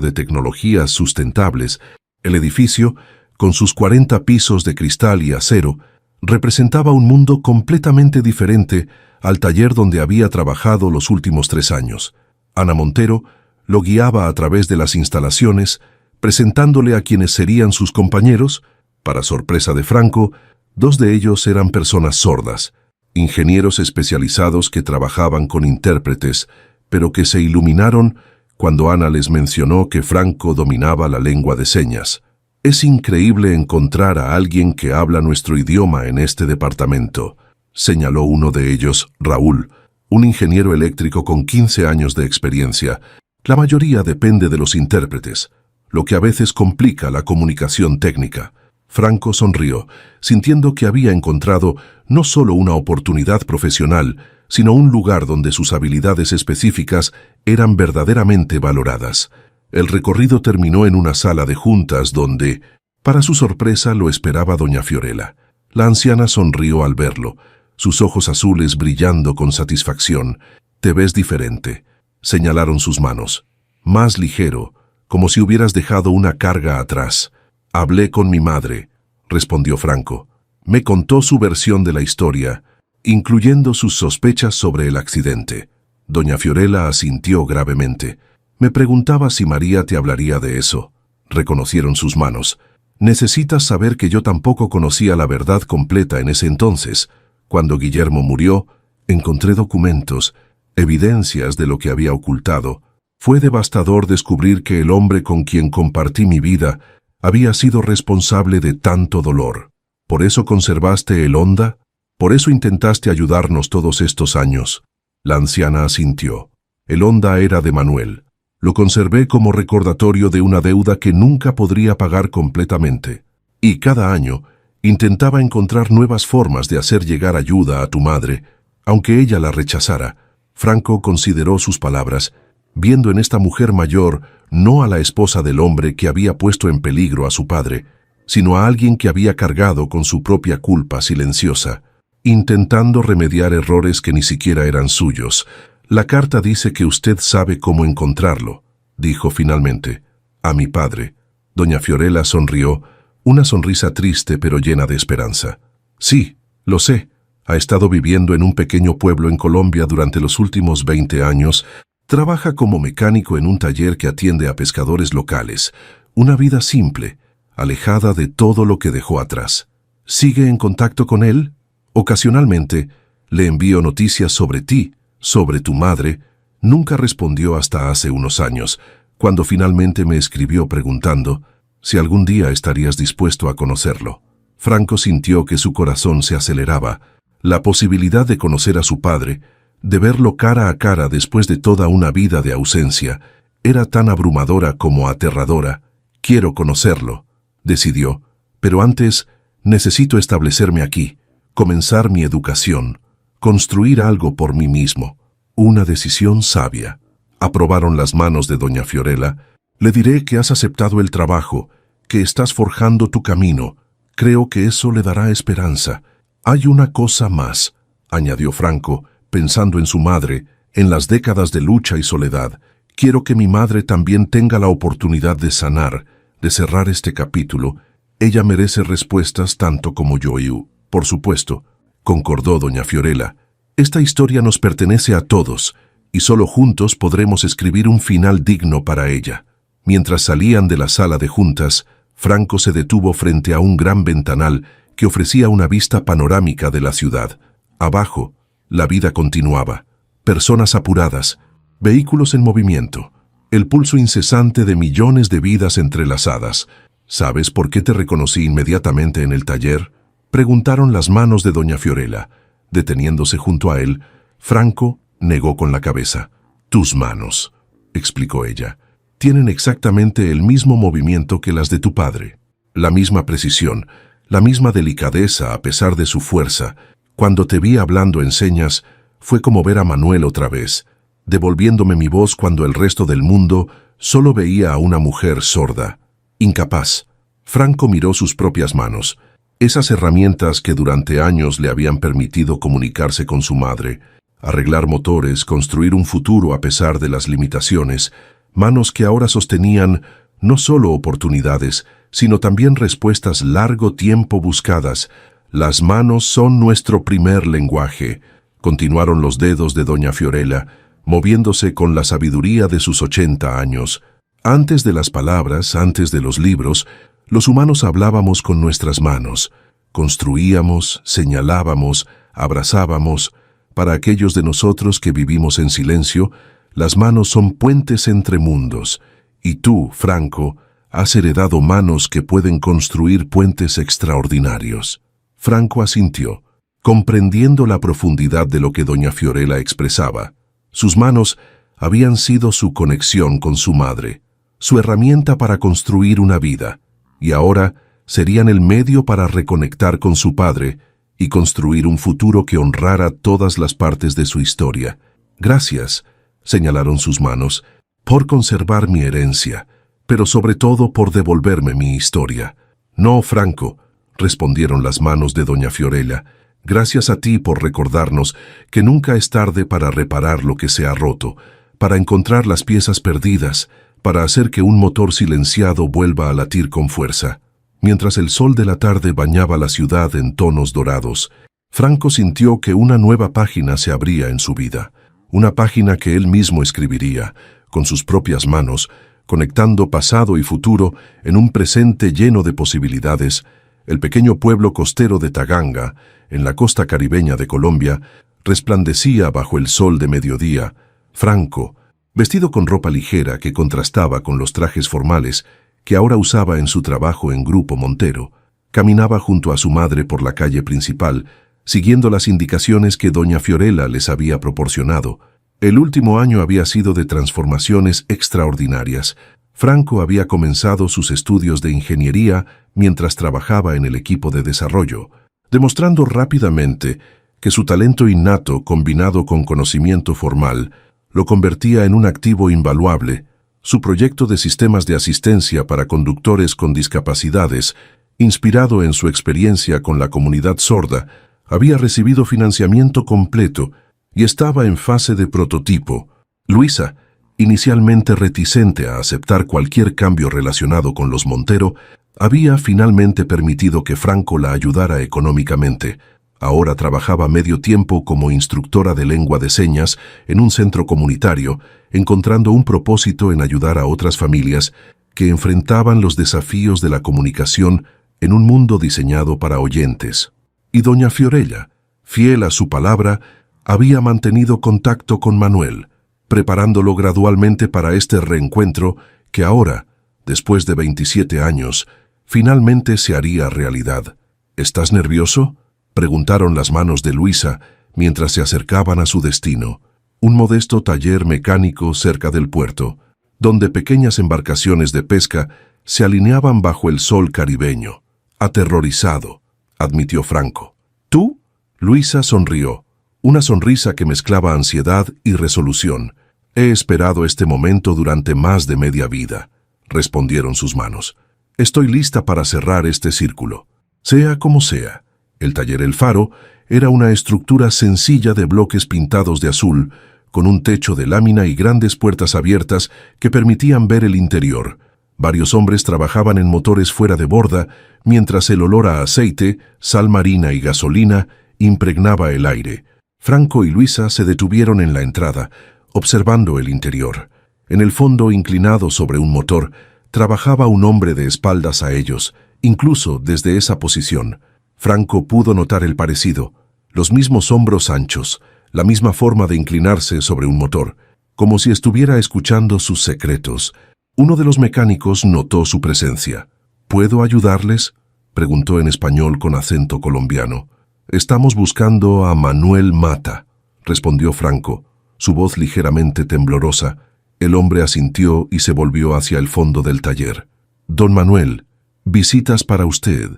de tecnologías sustentables. El edificio, con sus 40 pisos de cristal y acero, representaba un mundo completamente diferente al taller donde había trabajado los últimos 3 años. Ana Montero lo guiaba a través de las instalaciones, presentándole a quienes serían sus compañeros. Para sorpresa de Franco, 2 de ellos eran personas sordas, ingenieros especializados que trabajaban con intérpretes, pero que se iluminaron cuando Ana les mencionó que Franco dominaba la lengua de señas. «Es increíble encontrar a alguien que habla nuestro idioma en este departamento», señaló uno de ellos, Raúl, un ingeniero eléctrico con 15 años de experiencia. «La mayoría depende de los intérpretes, lo que a veces complica la comunicación técnica». Franco sonrió, sintiendo que había encontrado no solo una oportunidad profesional, sino un lugar donde sus habilidades específicas eran verdaderamente valoradas. El recorrido terminó en una sala de juntas donde, para su sorpresa, lo esperaba doña Fiorella. La anciana sonrió al verlo, sus ojos azules brillando con satisfacción. «Te ves diferente», señalaron sus manos. «Más ligero, como si hubieras dejado una carga atrás». «Hablé con mi madre», respondió Franco. «Me contó su versión de la historia, incluyendo sus sospechas sobre el accidente». Doña Fiorella asintió gravemente. «Me preguntaba si María te hablaría de eso». Reconocieron sus manos. «Necesitas saber que yo tampoco conocía la verdad completa en ese entonces. Cuando Guillermo murió, encontré documentos, evidencias de lo que había ocultado. Fue devastador descubrir que el hombre con quien compartí mi vida había sido responsable de tanto dolor. ¿Por eso conservaste el Honda? ¿Por eso intentaste ayudarnos todos estos años?» La anciana asintió. «El Honda era de Manuel. Lo conservé como recordatorio de una deuda que nunca podría pagar completamente. Y cada año intentaba encontrar nuevas formas de hacer llegar ayuda a tu madre, aunque ella la rechazara». Franco consideró sus palabras, viendo en esta mujer mayor no a la esposa del hombre que había puesto en peligro a su padre, sino a alguien que había cargado con su propia culpa silenciosa, intentando remediar errores que ni siquiera eran suyos. «La carta dice que usted sabe cómo encontrarlo», dijo finalmente. «A mi padre». Doña Fiorella sonrió, una sonrisa triste pero llena de esperanza. «Sí, lo sé. Ha estado viviendo en un pequeño pueblo en Colombia durante los últimos 20 años. Trabaja como mecánico en un taller que atiende a pescadores locales. Una vida simple, alejada de todo lo que dejó atrás. ¿Sigue en contacto con él? Ocasionalmente le envío noticias sobre ti, sobre tu madre. Nunca respondió hasta hace unos años, cuando finalmente me escribió preguntando si algún día estarías dispuesto a conocerlo. Franco sintió que su corazón se aceleraba. La posibilidad de conocer a su padre, de verlo cara a cara después de toda una vida de ausencia, era tan abrumadora como aterradora. Quiero conocerlo, decidió, pero antes necesito establecerme aquí, comenzar mi educación, construir algo por mí mismo. Una decisión sabia. Aprobaron las manos de doña Fiorella. Le diré que has aceptado el trabajo, que estás forjando tu camino. Creo que eso le dará esperanza. Hay una cosa más, añadió Franco, pensando en su madre, en las décadas de lucha y soledad. Quiero que mi madre también tenga la oportunidad de sanar, de cerrar este capítulo. Ella merece respuestas tanto como yo y por supuesto, concordó doña Fiorella. Esta historia nos pertenece a todos, y solo juntos podremos escribir un final digno para ella. Mientras salían de la sala de juntas, Franco se detuvo frente a un gran ventanal que ofrecía una vista panorámica de la ciudad. Abajo, la vida continuaba. Personas apuradas, vehículos en movimiento, el pulso incesante de millones de vidas entrelazadas. ¿Sabes por qué te reconocí inmediatamente en el taller?, preguntaron las manos de doña Fiorella. Deteniéndose junto a él, Franco negó con la cabeza. Tus manos, explicó ella, tienen exactamente el mismo movimiento que las de tu padre. La misma precisión, la misma delicadeza a pesar de su fuerza. Cuando te vi hablando en señas, fue como ver a Manuel otra vez, devolviéndome mi voz cuando el resto del mundo solo veía a una mujer sorda, incapaz. Franco miró sus propias manos, esas herramientas que durante años le habían permitido comunicarse con su madre, arreglar motores, construir un futuro a pesar de las limitaciones, manos que ahora sostenían no solo oportunidades, sino también respuestas largo tiempo buscadas. Las manos son nuestro primer lenguaje, continuaron los dedos de doña Fiorella, moviéndose con la sabiduría de sus 80 años. Antes de las palabras, antes de los libros, los humanos hablábamos con nuestras manos, construíamos, señalábamos, abrazábamos. Para aquellos de nosotros que vivimos en silencio, las manos son puentes entre mundos, y tú, Franco, has heredado manos que pueden construir puentes extraordinarios. Franco asintió, comprendiendo la profundidad de lo que doña Fiorella expresaba. Sus manos habían sido su conexión con su madre, su herramienta para construir una vida, y ahora serían el medio para reconectar con su padre y construir un futuro que honrara todas las partes de su historia. Gracias, señalaron sus manos, por conservar mi herencia, pero sobre todo por devolverme mi historia. No, Franco, respondieron las manos de doña Fiorella, gracias a ti por recordarnos que nunca es tarde para reparar lo que se ha roto, para encontrar las piezas perdidas, para hacer que un motor silenciado vuelva a latir con fuerza. Mientras el sol de la tarde bañaba la ciudad en tonos dorados, Franco sintió que una nueva página se abría en su vida, una página que él mismo escribiría, con sus propias manos, conectando pasado y futuro en un presente lleno de posibilidades. El pequeño pueblo costero de Taganga, en la costa caribeña de Colombia, resplandecía bajo el sol de mediodía. Franco, vestido con ropa ligera que contrastaba con los trajes formales que ahora usaba en su trabajo en Grupo Montero, caminaba junto a su madre por la calle principal, siguiendo las indicaciones que doña Fiorella les había proporcionado. El último año había sido de transformaciones extraordinarias. Franco había comenzado sus estudios de ingeniería mientras trabajaba en el equipo de desarrollo, demostrando rápidamente que su talento innato combinado con conocimiento formal lo convertía en un activo invaluable. Su proyecto de sistemas de asistencia para conductores con discapacidades, inspirado en su experiencia con la comunidad sorda, había recibido financiamiento completo y estaba en fase de prototipo. Luisa, inicialmente reticente a aceptar cualquier cambio relacionado con los Montero, había finalmente permitido que Franco la ayudara económicamente. Ahora trabajaba medio tiempo como instructora de lengua de señas en un centro comunitario, encontrando un propósito en ayudar a otras familias que enfrentaban los desafíos de la comunicación en un mundo diseñado para oyentes. Y doña Fiorella, fiel a su palabra, había mantenido contacto con Manuel. preparándolo gradualmente para este reencuentro que ahora, después de 27 años, finalmente se haría realidad. ¿Estás nervioso?, preguntaron las manos de Luisa mientras se acercaban a su destino, un modesto taller mecánico cerca del puerto, donde pequeñas embarcaciones de pesca se alineaban bajo el sol caribeño. Aterrorizado, admitió Franco. ¿Tú? Luisa sonrió, una sonrisa que mezclaba ansiedad y resolución. He esperado este momento durante más de media vida, respondieron sus manos. Estoy lista para cerrar este círculo. Sea como sea, el taller El Faro era una estructura sencilla de bloques pintados de azul, con un techo de lámina y grandes puertas abiertas que permitían ver el interior. Varios hombres trabajaban en motores fuera de borda, mientras el olor a aceite, sal marina y gasolina impregnaba el aire. Franco y Luisa se detuvieron en la entrada, observando el interior. En el fondo, inclinado sobre un motor, trabajaba un hombre de espaldas a ellos, incluso desde esa posición. Franco pudo notar el parecido, los mismos hombros anchos, la misma forma de inclinarse sobre un motor, como si estuviera escuchando sus secretos. Uno de los mecánicos notó su presencia. ¿Puedo ayudarles?, preguntó en español con acento colombiano. Estamos buscando a Manuel Mata, respondió Franco, su voz ligeramente temblorosa. El hombre asintió y se volvió hacia el fondo del taller. Don Manuel, visitas para usted.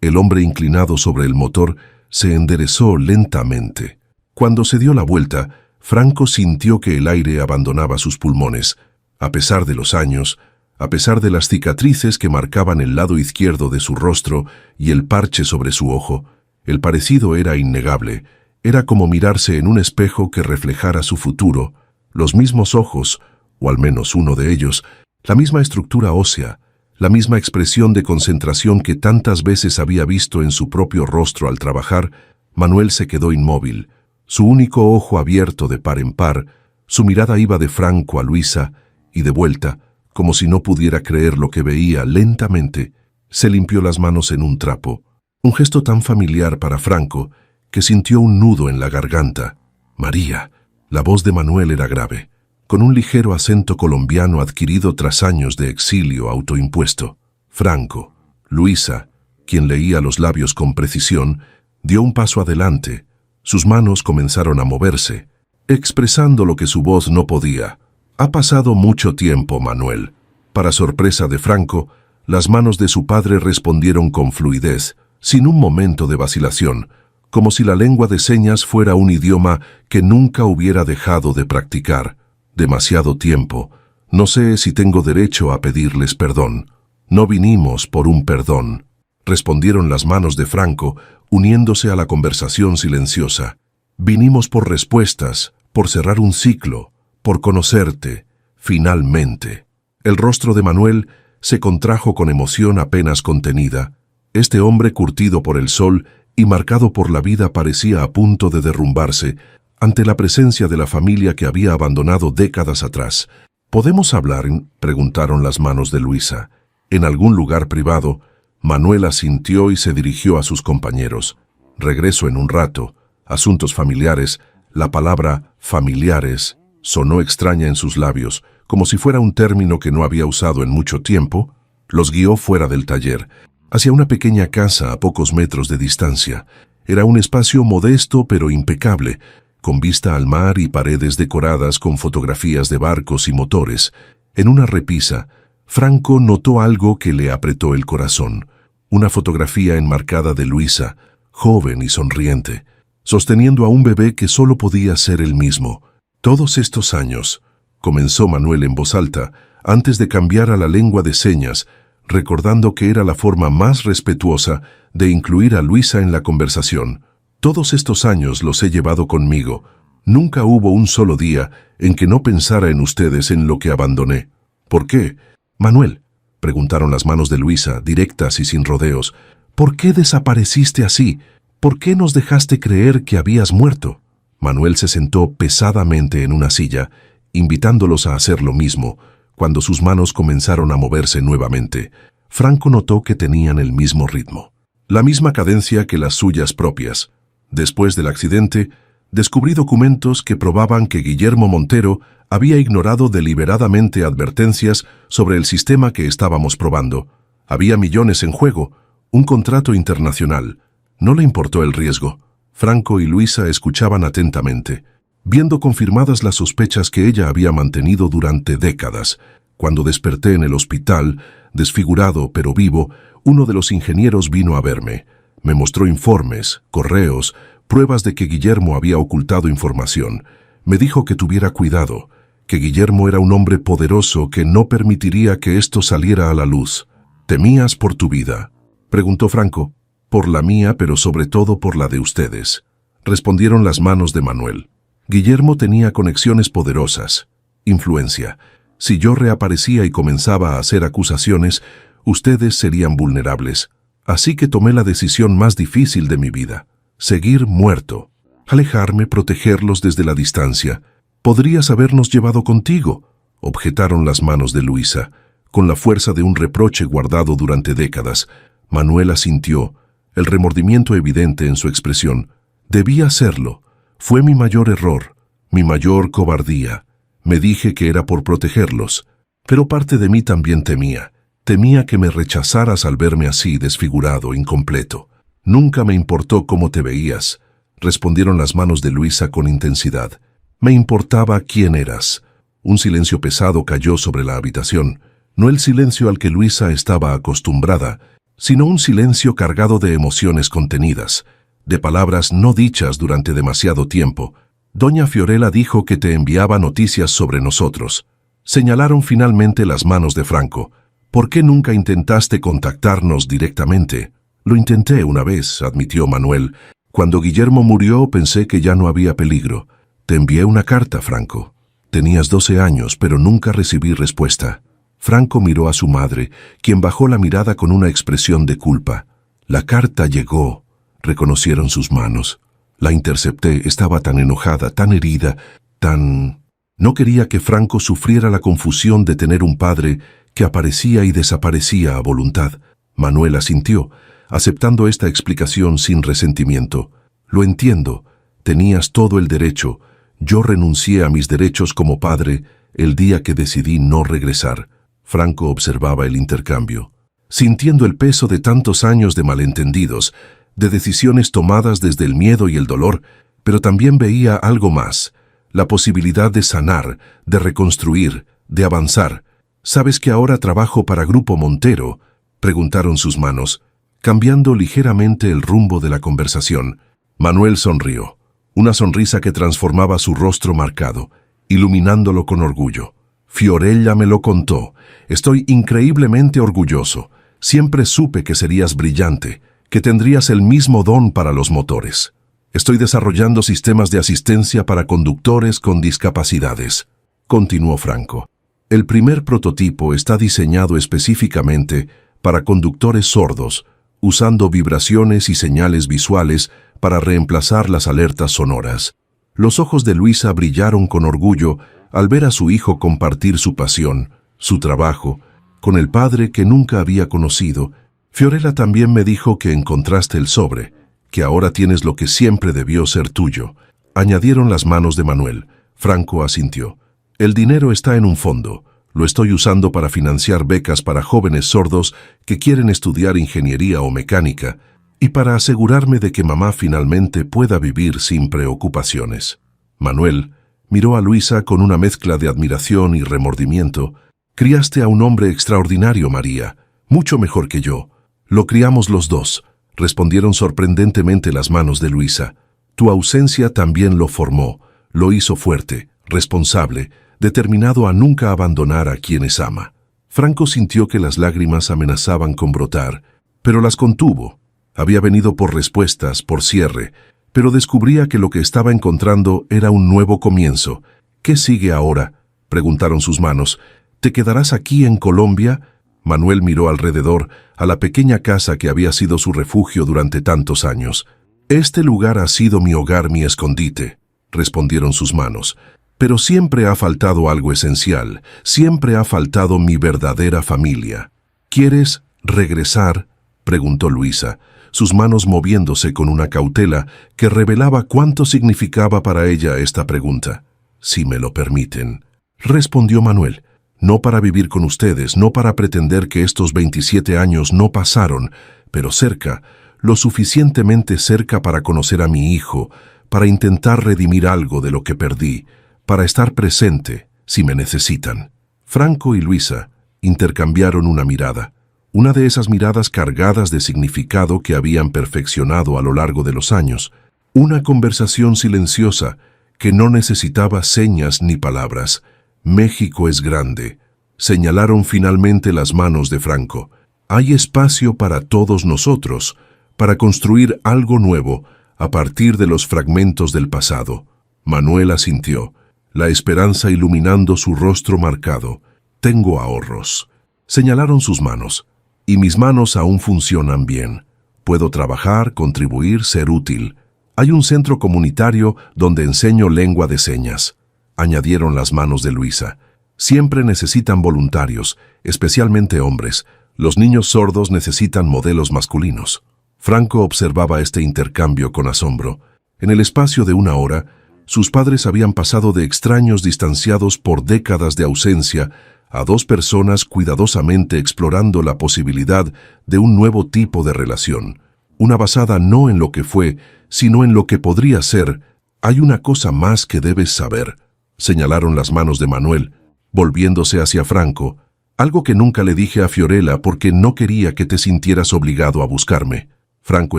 El hombre inclinado sobre el motor se enderezó lentamente. Cuando se dio la vuelta, Franco sintió que el aire abandonaba sus pulmones. A pesar de los años, a pesar de las cicatrices que marcaban el lado izquierdo de su rostro y el parche sobre su ojo, el parecido era innegable. Era como mirarse en un espejo que reflejara su futuro, los mismos ojos, o al menos uno de ellos, la misma estructura ósea, la misma expresión de concentración que tantas veces había visto en su propio rostro al trabajar. Manuel se quedó inmóvil, su único ojo abierto de par en par. Su mirada iba de Franco a Luisa y de vuelta, como si no pudiera creer lo que veía. Lentamente se limpió las manos en un trapo, un gesto tan familiar para Franco que sintió un nudo en la garganta. María. La voz de Manuel era grave, con un ligero acento colombiano adquirido tras años de exilio autoimpuesto. Franco, Luisa, quien leía los labios con precisión, dio un paso adelante. Sus manos comenzaron a moverse, expresando lo que su voz no podía. Ha pasado mucho tiempo, Manuel. Para sorpresa de Franco, las manos de su padre respondieron con fluidez, sin un momento de vacilación, como si la lengua de señas fuera un idioma que nunca hubiera dejado de practicar. Demasiado tiempo. No sé si tengo derecho a pedirles perdón. No vinimos por un perdón, respondieron las manos de Franco, uniéndose a la conversación silenciosa. Vinimos por respuestas, por cerrar un ciclo, por conocerte, finalmente. El rostro de Manuel se contrajo con emoción apenas contenida. Este hombre curtido por el sol y marcado por la vida parecía a punto de derrumbarse ante la presencia de la familia que había abandonado décadas atrás. ¿Podemos hablar?, preguntaron las manos de Luisa. En algún lugar privado, Manuel asintió y se dirigió a sus compañeros. Regreso en un rato. Asuntos familiares. La palabra familiares sonó extraña en sus labios, como si fuera un término que no había usado en mucho tiempo. Los guió fuera del taller, hacia una pequeña casa a pocos metros de distancia. Era un espacio modesto pero impecable, con vista al mar y paredes decoradas con fotografías de barcos y motores. En una repisa, Franco notó algo que le apretó el corazón. Una fotografía enmarcada de Luisa, joven y sonriente, sosteniendo a un bebé que solo podía ser él mismo. Todos estos años, comenzó Manuel en voz alta, antes de cambiar a la lengua de señas, recordando que era la forma más respetuosa de incluir a Luisa en la conversación. Todos estos años los he llevado conmigo. Nunca hubo un solo día en que no pensara en ustedes, en lo que abandoné. ¿Por qué? Manuel, preguntaron las manos de Luisa, directas y sin rodeos. ¿Por qué desapareciste así? ¿Por qué nos dejaste creer que habías muerto? Manuel se sentó pesadamente en una silla, invitándolos a hacer lo mismo, cuando sus manos comenzaron a moverse nuevamente. Franco notó que tenían el mismo ritmo, la misma cadencia que las suyas propias. Después del accidente, Descubrí documentos que probaban que Guillermo Montero había ignorado deliberadamente advertencias sobre el sistema que estábamos probando. Había millones en juego, un contrato internacional. No le importó el riesgo. Franco y Luisa escuchaban atentamente, viendo confirmadas las sospechas que ella había mantenido durante décadas. Cuando desperté en el hospital, desfigurado pero vivo, uno de los ingenieros vino a verme. Me mostró informes, correos, pruebas de que Guillermo había ocultado información. Me dijo que tuviera cuidado, que Guillermo era un hombre poderoso que no permitiría que esto saliera a la luz. ¿Temías por tu vida?, preguntó Franco. Por la mía, pero sobre todo por la de ustedes, respondieron las manos de Manuel. Guillermo tenía conexiones poderosas, influencia. Si yo reaparecía y comenzaba a hacer acusaciones, ustedes serían vulnerables. Así que tomé la decisión más difícil de mi vida: seguir muerto, alejarme, protegerlos desde la distancia. Podrías habernos llevado contigo, objetaron las manos de Luisa, con la fuerza de un reproche guardado durante décadas. Manuel asintió, el remordimiento evidente en su expresión. Debía hacerlo. Fue mi mayor error, mi mayor cobardía. Me dije que era por protegerlos, pero parte de mí también temía. Temía que me rechazaras al verme así, desfigurado, incompleto. Nunca me importó cómo te veías, respondieron las manos de Luisa con intensidad. Me importaba quién eras. Un silencio pesado cayó sobre la habitación, no el silencio al que Luisa estaba acostumbrada, sino un silencio cargado de emociones contenidas, de palabras no dichas durante demasiado tiempo. Doña Fiorella dijo que te enviaba noticias sobre nosotros. Señalaron finalmente las manos de Franco. ¿Por qué nunca intentaste contactarnos directamente? Lo intenté una vez, admitió Manuel. Cuando Guillermo murió pensé que ya no había peligro. Te envié una carta, Franco. Tenías 12 años, pero nunca recibí respuesta. Franco miró a su madre, quien bajó la mirada con una expresión de culpa. La carta llegó, reconocieron sus manos. La intercepté, estaba tan enojada, tan herida, tan... No quería que Franco sufriera la confusión de tener un padre que aparecía y desaparecía a voluntad. Manuel asintió, aceptando esta explicación sin resentimiento. Lo entiendo, tenías todo el derecho. Yo renuncié a mis derechos como padre el día que decidí no regresar. Franco observaba el intercambio, sintiendo el peso de tantos años de malentendidos, de decisiones tomadas desde el miedo y el dolor, pero también veía algo más, la posibilidad de sanar, de reconstruir, de avanzar. ¿Sabes que ahora trabajo para Grupo Montero?, preguntaron sus manos, cambiando ligeramente el rumbo de la conversación. Manuel sonrió, una sonrisa que transformaba su rostro marcado, iluminándolo con orgullo. Fiorella me lo contó. Estoy increíblemente orgulloso. Siempre supe que serías brillante, que tendrías el mismo don para los motores. Estoy desarrollando sistemas de asistencia para conductores con discapacidades, continuó Franco. El primer prototipo está diseñado específicamente para conductores sordos, usando vibraciones y señales visuales para reemplazar las alertas sonoras. Los ojos de Luisa brillaron con orgullo al ver a su hijo compartir su pasión, su trabajo, con el padre que nunca había conocido. Fiorella también me dijo que encontraste el sobre, que ahora tienes lo que siempre debió ser tuyo, añadieron las manos de Manuel. Franco asintió. El dinero está en un fondo. Lo estoy usando para financiar becas para jóvenes sordos que quieren estudiar ingeniería o mecánica y para asegurarme de que mamá finalmente pueda vivir sin preocupaciones. Manuel miró a Luisa con una mezcla de admiración y remordimiento. Criaste a un hombre extraordinario, María, mucho mejor que yo. Lo criamos los dos, respondieron sorprendentemente las manos de Luisa. Tu ausencia también lo formó, lo hizo fuerte, responsable, determinado a nunca abandonar a quienes ama. Franco sintió que las lágrimas amenazaban con brotar, pero las contuvo. Había venido por respuestas, por cierre, pero descubría que lo que estaba encontrando era un nuevo comienzo. ¿Qué sigue ahora?, preguntaron sus manos. ¿Te quedarás aquí en Colombia? Manuel miró alrededor, a la pequeña casa que había sido su refugio durante tantos años. Este lugar ha sido mi hogar, mi escondite, respondieron sus manos. Pero siempre ha faltado algo esencial, siempre ha faltado mi verdadera familia. ¿Quieres regresar?, preguntó Luisa. sus manos moviéndose con una cautela que revelaba cuánto significaba para ella esta pregunta. «Si me lo permiten», respondió Manuel. «No para vivir con ustedes, no para pretender que estos 27 años no pasaron, pero cerca, lo suficientemente cerca para conocer a mi hijo, para intentar redimir algo de lo que perdí, para estar presente, si me necesitan». Franco y Luisa intercambiaron una mirada, una de esas miradas cargadas de significado que habían perfeccionado a lo largo de los años, una conversación silenciosa que no necesitaba señas ni palabras. «México es grande», señalaron finalmente las manos de Franco. «Hay espacio para todos nosotros, para construir algo nuevo a partir de los fragmentos del pasado». Manuel asintió, la esperanza iluminando su rostro marcado. «Tengo ahorros», señalaron sus manos, «y mis manos aún funcionan bien. Puedo trabajar, contribuir, ser útil. Hay un centro comunitario donde enseño lengua de señas», añadieron las manos de Luisa. «Siempre necesitan voluntarios, especialmente hombres. Los niños sordos necesitan modelos masculinos». Franco observaba este intercambio con asombro. En el espacio de una hora, sus padres habían pasado de extraños distanciados por décadas de ausencia a dos personas cuidadosamente explorando la posibilidad de un nuevo tipo de relación, una basada no en lo que fue, sino en lo que podría ser. «Hay una cosa más que debes saber», señalaron las manos de Manuel, volviéndose hacia Franco, «algo que nunca le dije a Fiorella porque no quería que te sintieras obligado a buscarme». Franco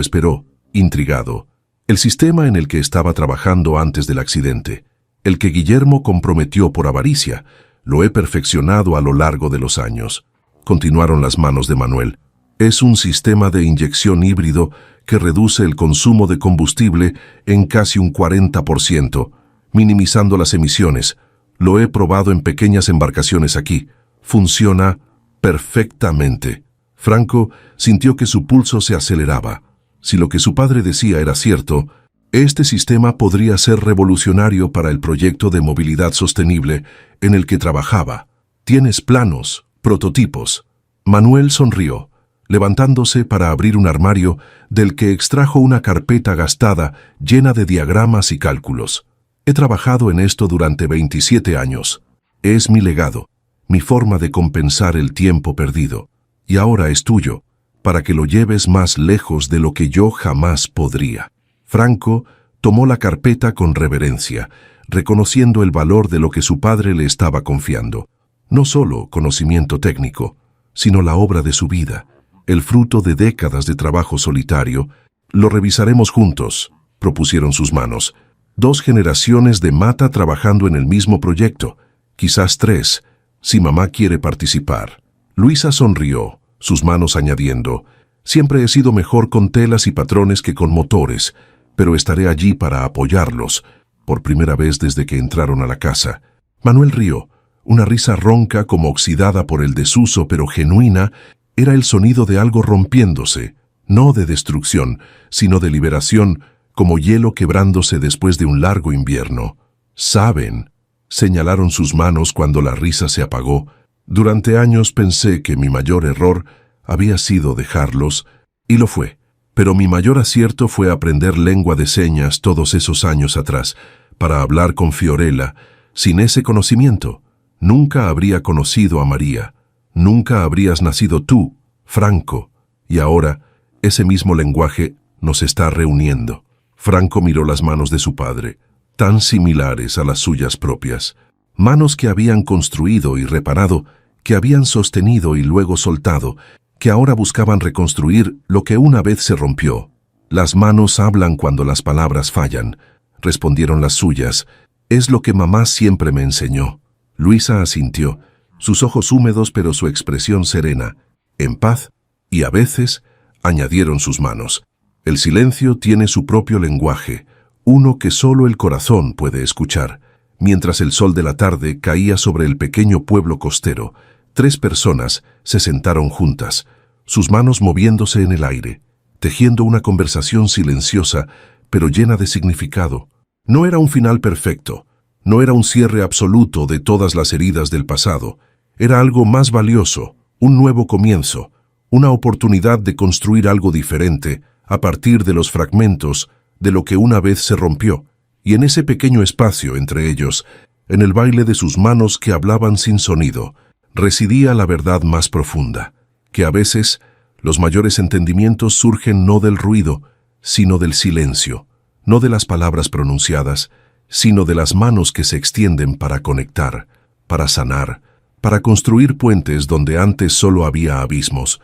esperó, intrigado. El sistema en el que estaba trabajando antes del accidente, el que Guillermo comprometió por avaricia, lo he perfeccionado a lo largo de los años. Continuaron las manos de Manuel. «Es un sistema de inyección híbrido que reduce el consumo de combustible en casi un 40%, minimizando las emisiones. Lo he probado en pequeñas embarcaciones aquí. Funciona perfectamente». Franco sintió que su pulso se aceleraba. Si lo que su padre decía era cierto, este sistema podría ser revolucionario para el proyecto de movilidad sostenible en el que trabajaba. «¿Tienes planos, prototipos?» Manuel sonrió, levantándose para abrir un armario del que extrajo una carpeta gastada llena de diagramas y cálculos. «He trabajado en esto durante 27 años. Es mi legado, mi forma de compensar el tiempo perdido. Y ahora es tuyo, para que lo lleves más lejos de lo que yo jamás podría». Franco tomó la carpeta con reverencia, reconociendo el valor de lo que su padre le estaba confiando. No solo conocimiento técnico, sino la obra de su vida, el fruto de décadas de trabajo solitario. «Lo revisaremos juntos», propusieron sus manos. «2 generaciones de Mata trabajando en el mismo proyecto, quizás 3, si mamá quiere participar». Luisa sonrió, sus manos añadiendo, «Siempre he sido mejor con telas y patrones que con motores, pero estaré allí para apoyarlos», por primera vez desde que entraron a la casa. Manuel rió, una risa ronca como oxidada por el desuso pero genuina. Era el sonido de algo rompiéndose, no de destrucción, sino de liberación, como hielo quebrándose después de un largo invierno. «¿Saben?», señalaron sus manos cuando la risa se apagó. «Durante años pensé que mi mayor error había sido dejarlos, y lo fue. Pero mi mayor acierto fue aprender lengua de señas todos esos años atrás, para hablar con Fiorella. Sin ese conocimiento, nunca habría conocido a María. Nunca habrías nacido tú, Franco. Y ahora, ese mismo lenguaje nos está reuniendo». Franco miró las manos de su padre, tan similares a las suyas propias. Manos que habían construido y reparado, que habían sostenido y luego soltado, que ahora buscaban reconstruir lo que una vez se rompió. «Las manos hablan cuando las palabras fallan», respondieron las suyas. «Es lo que mamá siempre me enseñó». Luisa asintió, sus ojos húmedos pero su expresión serena. «En paz, y a veces», añadieron sus manos. «El silencio tiene su propio lenguaje, uno que solo el corazón puede escuchar». Mientras el sol de la tarde caía sobre el pequeño pueblo costero, 3 personas se sentaron juntas, sus manos moviéndose en el aire, tejiendo una conversación silenciosa, pero llena de significado. No era un final perfecto, no era un cierre absoluto de todas las heridas del pasado, era algo más valioso, un nuevo comienzo, una oportunidad de construir algo diferente, a partir de los fragmentos de lo que una vez se rompió, y en ese pequeño espacio entre ellos, en el baile de sus manos que hablaban sin sonido, residía la verdad más profunda, que a veces los mayores entendimientos surgen no del ruido, sino del silencio, no de las palabras pronunciadas, sino de las manos que se extienden para conectar, para sanar, para construir puentes donde antes solo había abismos,